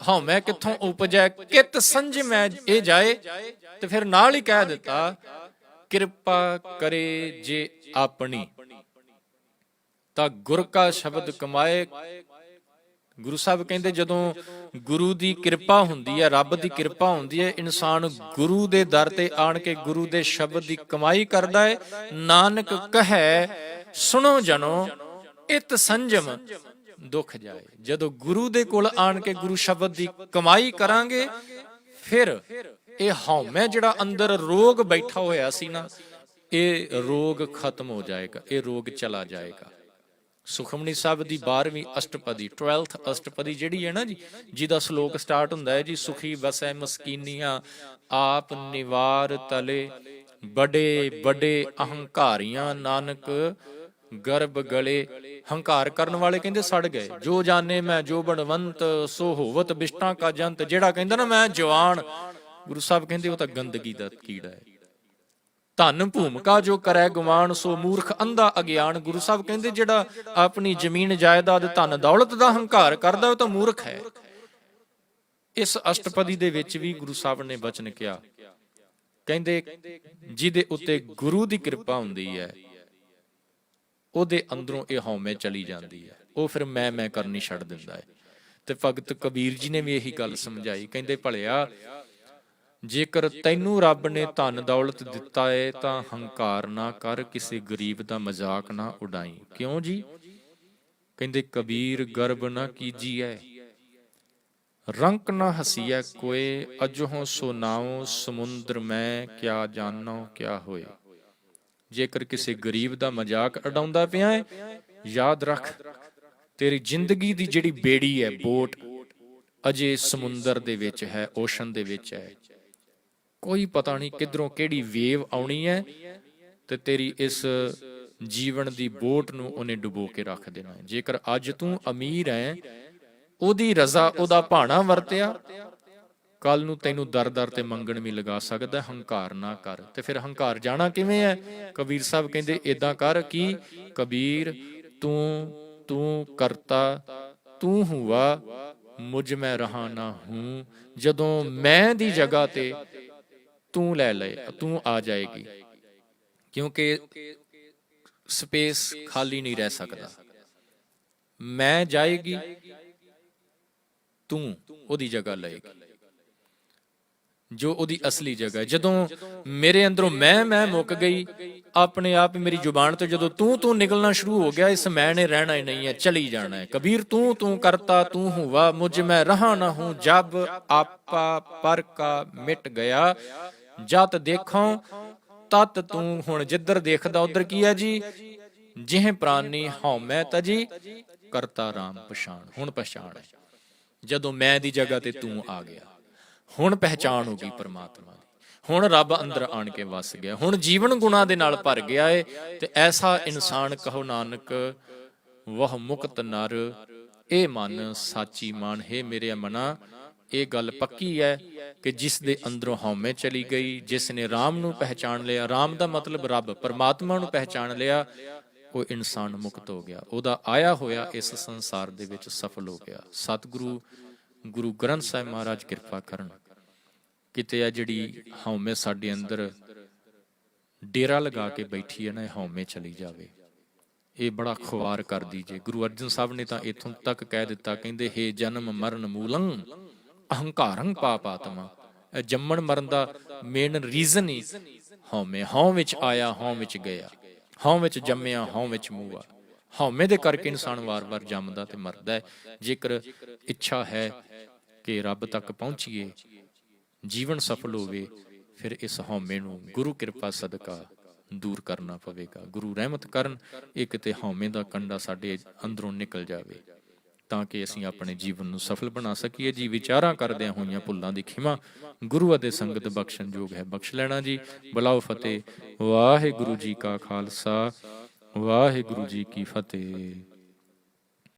ਹਉਮੈ ਕਿੱਥੋਂ ਉਪਜੈ, ਕਿਤ ਸੰਜਮੈ ਇਹ ਜਾਏ, ਤੇ ਫਿਰ ਨਾਲ ਹੀ ਕਹਿ ਦਿੱਤਾ ਕਿਰਪਾ ਕਰੇ ਜੇ ਆਪਣੀ, ਤਾਂ ਗੁਰ ਕਾ ਸ਼ਬਦ ਕਮਾਏ। ਗੁਰੂ ਸਾਹਿਬ ਕਹਿੰਦੇ ਜਦੋਂ ਗੁਰੂ ਦੀ ਕਿਰਪਾ ਹੁੰਦੀ ਹੈ, ਰੱਬ ਦੀ ਕਿਰਪਾ ਹੁੰਦੀ ਹੈ, ਇਨਸਾਨ ਗੁਰੂ ਦੇ ਦਰ ਤੇ ਆਣ ਕੇ ਗੁਰੂ ਦੇ ਸ਼ਬਦ ਦੀ ਕਮਾਈ ਕਰਦਾ ਹੈ। ਨਾਨਕ ਕਹੈ ਸੁਣੋ ਜਨੋ ਇਤ ਸੰਜਮ ਦੁੱਖ ਜਾਏ। ਜਦੋਂ ਗੁਰੂ ਦੇ ਕੋਲ ਆਣ ਕੇ ਗੁਰੂ ਸ਼ਬਦ ਦੀ ਕਮਾਈ ਕਰਾਂਗੇ, ਫਿਰ ਇਹ ਹਉਮੈ ਜਿਹੜਾ ਅੰਦਰ ਰੋਗ ਬੈਠਾ ਹੋਇਆ ਸੀ ਨਾ, ਇਹ ਰੋਗ ਖਤਮ ਹੋ ਜਾਏਗਾ, ਇਹ ਰੋਗ ਚਲਾ ਜਾਏਗਾ। ਸੁਖਮਨੀ ਸਾਹਿਬ ਦੀ 12ਵੀਂ ਅਸ਼ਟਪਦੀ, 12th ਅਸ਼ਟਪਦੀ ਜਿਹੜੀ ਹੈ ਨਾ ਜੀ, ਜਿਹਦਾ ਸ਼ਲੋਕ ਸਟਾਰਟ ਹੁੰਦਾ ਹੈ ਜੀ, ਸੁਖੀ ਵਸੈ ਮਸਕੀਨੀਆਂ ਆਪ ਨਿਵਾਰ ਤਲੇ, ਬੜੇ ਬੜੇ ਅਹੰਕਾਰੀਆਂ ਨਾਨਕ ਗਰਭ ਗਲੇ। ਹੰਕਾਰ ਕਰਨ ਵਾਲੇ ਕਹਿੰਦੇ ਸੜ ਗਏ। ਜੋ ਜਾਣੇ ਮੈਂ ਜੋ ਬਣਵੰਤ ਸੋ ਹੋਵਤ ਬਿਸ਼ਟਾਂ ਕਾ ਜੰਤ। ਜਿਹੜਾ ਕਹਿੰਦਾ ਨਾ ਮੈਂ ਜਵਾਨ, ਗੁਰੂ ਸਾਹਿਬ ਕਹਿੰਦੇ ਉਹ ਤਾਂ ਗੰਦਗੀ ਦਾ ਕੀੜਾ ਹੈ। ਧਨ ਭੂਮਿਕਾ ਜੋ ਕਰੈ ਗੁਮਾਨ, ਸੋ ਮੂਰਖ ਅੰਧਾ ਅਗਿਆਨ। ਗੁਰੂ ਸਾਹਿਬ ਕਹਿੰਦੇ ਜਿਹੜਾ ਆਪਣੀ ਜ਼ਮੀਨ ਜਾਇਦਾਦ ਧਨ ਦੌਲਤ ਦਾ ਹੰਕਾਰ ਕਰਦਾ ਉਹ ਤਾਂ ਮੂਰਖ ਹੈ। ਇਸ ਅਸ਼ਟਪਦੀ ਦੇ ਵਿੱਚ ਵੀ ਗੁਰੂ ਸਾਹਿਬ ਨੇ ਬਚਨ ਕਿਹਾ, ਕਹਿੰਦੇ ਜਿਹਦੇ ਉੱਤੇ ਗੁਰੂ ਦੀ ਕਿਰਪਾ ਹੁੰਦੀ ਹੈ, ਉਹਦੇ ਅੰਦਰੋਂ ਇਹ ਹਉਮੈ ਚਲੀ ਜਾਂਦੀ ਹੈ, ਉਹ ਫਿਰ ਮੈਂ ਕਰਨੀ ਛੱਡ ਦਿੰਦਾ ਹੈ। ਤੇ ਭਗਤ ਕਬੀਰ ਜੀ ਨੇ ਵੀ ਇਹੀ ਗੱਲ ਸਮਝਾਈ, ਕਹਿੰਦੇ ਭਲਿਆ ਜੇਕਰ ਤੈਨੂੰ ਰੱਬ ਨੇ ਧਨ ਦੌਲਤ ਦਿੱਤਾ ਹੈ ਤਾਂ ਹੰਕਾਰ ਨਾ ਕਰ, ਕਿਸੇ ਗਰੀਬ ਦਾ ਮਜ਼ਾਕ ਨਾ ਉਡਾਈ। ਕਿਉਂ ਜੀ? ਕਹਿੰਦੇ ਕਬੀਰ ਗਰਬ ਨਾ ਕੀਜੀਐ, ਰੰਕ ਨਾ ਹਸੀਐ ਕੋਏ, ਅਜੋਂ ਸੁਨਾਓ ਸਮੁੰਦਰ ਮੈਂ, ਕਿਆ ਜਾਣੋ ਕਿਆ ਹੋਏ। ਜੇਕਰ ਕਿਸੇ ਗਰੀਬ ਦਾ ਮਜ਼ਾਕ ਉਡਾਉਂਦਾ ਪਿਆ ਹੈ, ਯਾਦ ਰੱਖ ਤੇਰੀ ਜ਼ਿੰਦਗੀ ਦੀ ਜਿਹੜੀ ਬੇੜੀ ਹੈ, ਬੋਟ ਅਜੇ ਸਮੁੰਦਰ ਦੇ ਵਿੱਚ ਹੈ, ਓਸ਼ਨ ਦੇ ਵਿੱਚ ਹੈ। ਕੋਈ ਪਤਾ ਨਹੀਂ ਕਿੱਧਰੋਂ ਕਿਹੜੀ ਵੇਵ ਆਉਣੀ ਹੈ ਤੇ ਤੇਰੀ ਇਸ ਜੀਵਨ ਦੀ ਬੋਟ ਨੂੰ ਉਹਨੇ ਡੁਬੋ ਕੇ ਰੱਖ ਦੇਣਾ ਹੈ। ਜੇਕਰ ਅੱਜ ਤੂੰ ਅਮੀਰ ਹੈ, ਉਹਦੀ ਰਜ਼ਾ ਉਹਦਾ ਭਾਣਾ ਵਰਤਿਆ, ਕੱਲ ਨੂੰ ਤੈਨੂੰ ਦਰ ਤੇ ਮੰਗਣ ਵੀ ਲਗਾ ਸਕਦਾ। ਹੰਕਾਰ ਨਾ ਕਰ। ਤੇ ਫਿਰ ਹੰਕਾਰ ਜਾਣਾ ਕਿਵੇਂ ਹੈ? ਕਬੀਰ ਸਾਹਿਬ ਕਹਿੰਦੇ ਏਦਾਂ ਕਰ ਕਿ ਕਬੀਰ ਤੂੰ ਕਰਤਾ ਤੂੰ ਹੁਆ, ਮੁਝ ਮੈਂ ਰਹਾ ਨਾ ਹੂੰ। ਜਦੋਂ ਮੈਂ ਦੀ ਜਗ੍ਹਾ ਤੇ ਤੂੰ ਲੈ ਲਏ, ਤੂੰ ਆ ਜਾਏਗੀ, ਕਿਉਂਕਿ ਸਪੇਸ ਖਾਲੀ ਨਹੀਂ ਰਹਿ ਸਕਦਾ। ਮੈਂ ਜਾਏਗੀ, ਤੂੰ ਉਹਦੀ ਜਗ੍ਹਾ ਲਏਗੀ ਜੋ ਉਹਦੀ ਅਸਲੀ ਜਗ੍ਹਾ ਹੈ। ਜਦੋਂ ਮੇਰੇ ਅੰਦਰੋਂ ਮੈਂ ਮੁੱਕ ਗਈ, ਆਪਣੇ ਆਪ ਮੇਰੀ ਜ਼ੁਬਾਨ ਤੋਂ ਜਦੋਂ ਤੂੰ ਨਿਕਲਣਾ ਸ਼ੁਰੂ ਹੋ ਗਿਆ, ਇਸ ਮੈਂ ਨੇ ਰਹਿਣਾ ਹੀ ਨਹੀਂ ਹੈ, ਚਲੀ ਜਾਣਾ ਹੈ। ਕਬੀਰ ਤੂੰ ਕਰਤਾ ਤੂੰ ਹੁਆ, ਮੁਝ ਮੈਂ ਰਹਾ ਨਾ ਹੂੰ। ਜਬ ਆਪਾ ਪਰ ਕਾ ਮਿਟ ਗਿਆ, ਜਤ ਦੇਖੋ ਤਤ ਤੂੰ। ਹੁਣ ਜਿੱਧਰ ਦੇਖਦਾ ਉਧਰ ਕੀ ਹੈ ਜੀ? ਜਿਹ ਪ੍ਰਾਨੀ ਹਉਮੈ ਤਜੀ, ਕਰਤਾ ਰਾਮ ਪਛਾਣ। ਹੁਣ ਪਛਾਣ ਹੈ, ਜਦੋਂ ਮੈਂ ਦੀ ਜਗ੍ਹਾ ਤੇ ਤੂੰ ਆ ਗਿਆ, ਹੁਣ ਪਹਿਚਾਣ ਹੋ ਗਈ ਪਰਮਾਤਮਾ ਦੀ। ਹੁਣ ਰੱਬ ਅੰਦਰ ਆਣ ਕੇ ਵਸ ਗਿਆ, ਹੁਣ ਜੀਵਨ ਗੁਣਾ ਦੇ ਨਾਲ ਭਰ ਗਿਆ ਏ। ਤੇ ਐਸਾ ਇਨਸਾਨ ਕਹੋ ਨਾਨਕ ਵਹ ਮੁਕਤ ਨਰ, ਇਹ ਮਨ ਸਾਚੀ ਮਾਨ। ਹੈ ਮੇਰੇ ਮਨਾ, ਇਹ ਗੱਲ ਪੱਕੀ ਹੈ ਕਿ ਜਿਸ ਦੇ ਅੰਦਰੋਂ ਹਉਮੈ ਚਲੀ ਗਈ, ਜਿਸ ਨੇ ਰਾਮ ਨੂੰ ਪਹਿਚਾਣ ਲਿਆ, ਰਾਮ ਦਾ ਮਤਲਬ ਰੱਬ ਪਰਮਾਤਮਾ ਨੂੰ ਪਹਿਚਾਣ ਲਿਆ, ਉਹ ਇਨਸਾਨ ਮੁਕਤ ਹੋ ਗਿਆ, ਉਹਦਾ ਆਇਆ ਹੋਇਆ ਇਸ ਸੰਸਾਰ ਦੇ ਵਿੱਚ ਸਫਲ ਹੋ ਗਿਆ। ਸਤਿਗੁਰੂ ਗੁਰੂ ਗ੍ਰੰਥ ਸਾਹਿਬ ਮਹਾਰਾਜ ਕਿਰਪਾ ਕਰਨ, ਕਿਤੇ ਆ ਜਿਹੜੀ ਹਉਮੈ ਸਾਡੇ ਅੰਦਰ ਡੇਰਾ ਲਗਾ ਕੇ ਬੈਠੀ ਹੈ ਨਾ, ਇਹ ਹਉਮੈ ਚਲੀ ਜਾਵੇ। ਇਹ ਬੜਾ ਖੁਆਰ ਕਰਦੀ ਜੇ। ਗੁਰੂ ਅਰਜਨ ਸਾਹਿਬ ਨੇ ਤਾਂ ਇੱਥੋਂ ਤੱਕ ਕਹਿ ਦਿੱਤਾ, ਕਹਿੰਦੇ ਹੇ ਜਨਮ ਮਰਨ ਮੂਲੰ ਅਹੰਕਾਰੰ ਪਾਪ ਆਤਮਾ। ਇਹ ਜੰਮਣ ਮਰਨ ਦਾ ਮੇਨ ਰੀਜ਼ਨ ਹੀ ਹਉਮੈ। ਹਉ ਵਿੱਚ ਆਇਆ, ਹਉ ਵਿੱਚ ਗਿਆ, ਹਉ ਵਿੱਚ ਜੰਮਿਆ, ਹਉ ਵਿੱਚ ਮੂਆ। ਹਉਮੈ ਦੇ ਕਰਕੇ ਇਨਸਾਨ ਵਾਰ-ਵਾਰ ਜੰਮਦਾ ਤੇ ਮਰਦਾ ਹੈ। ਜੇਕਰ ਇੱਛਾ ਹੈ ਕਿ ਰੱਬ ਤੱਕ ਪਹੁੰਚੀਏ, ਜੀਵਨ ਸਫਲ ਹੋਵੇ, ਫਿਰ ਇਸ ਹਉਮੈ ਨੂੰ ਗੁਰੂ ਕਿਰਪਾ ਸਦਕਾ ਦੂਰ ਕਰਨਾ ਪਵੇਗਾ। ਗੁਰੂ ਰਹਿਮਤ ਕਰਨ, ਇਹ ਕਿਤੇ ਹਉਮੈ ਦਾ ਕੰਡਾ ਸਾਡੇ ਅੰਦਰੋਂ ਨਿਕਲ ਜਾਵੇ, ਤਾਂ ਕਿ ਅਸੀਂ ਆਪਣੇ ਜੀਵਨ ਨੂੰ ਸਫਲ ਬਣਾ ਸਕੀਏ। ਜੀ ਵਿਚਾਰਾਂ ਕਰਦਿਆਂ ਹੋਈਆਂ ਭੁੱਲਾਂ ਦੀ ਖਿਮਾ ਗੁਰੂ ਅਤੇ ਸੰਗਤ ਬਖਸ਼ਣ ਯੋਗ ਹੈ, ਬਖਸ਼ ਲੈਣਾ ਜੀ। ਬੁਲਾਓ ਫਤਿਹ। ਵਾਹਿਗੁਰੂ ਜੀ ਕਾ ਖਾਲਸਾ, ਵਾਹਿਗੁਰੂ ਜੀ ਕੀ ਫਤਿਹ।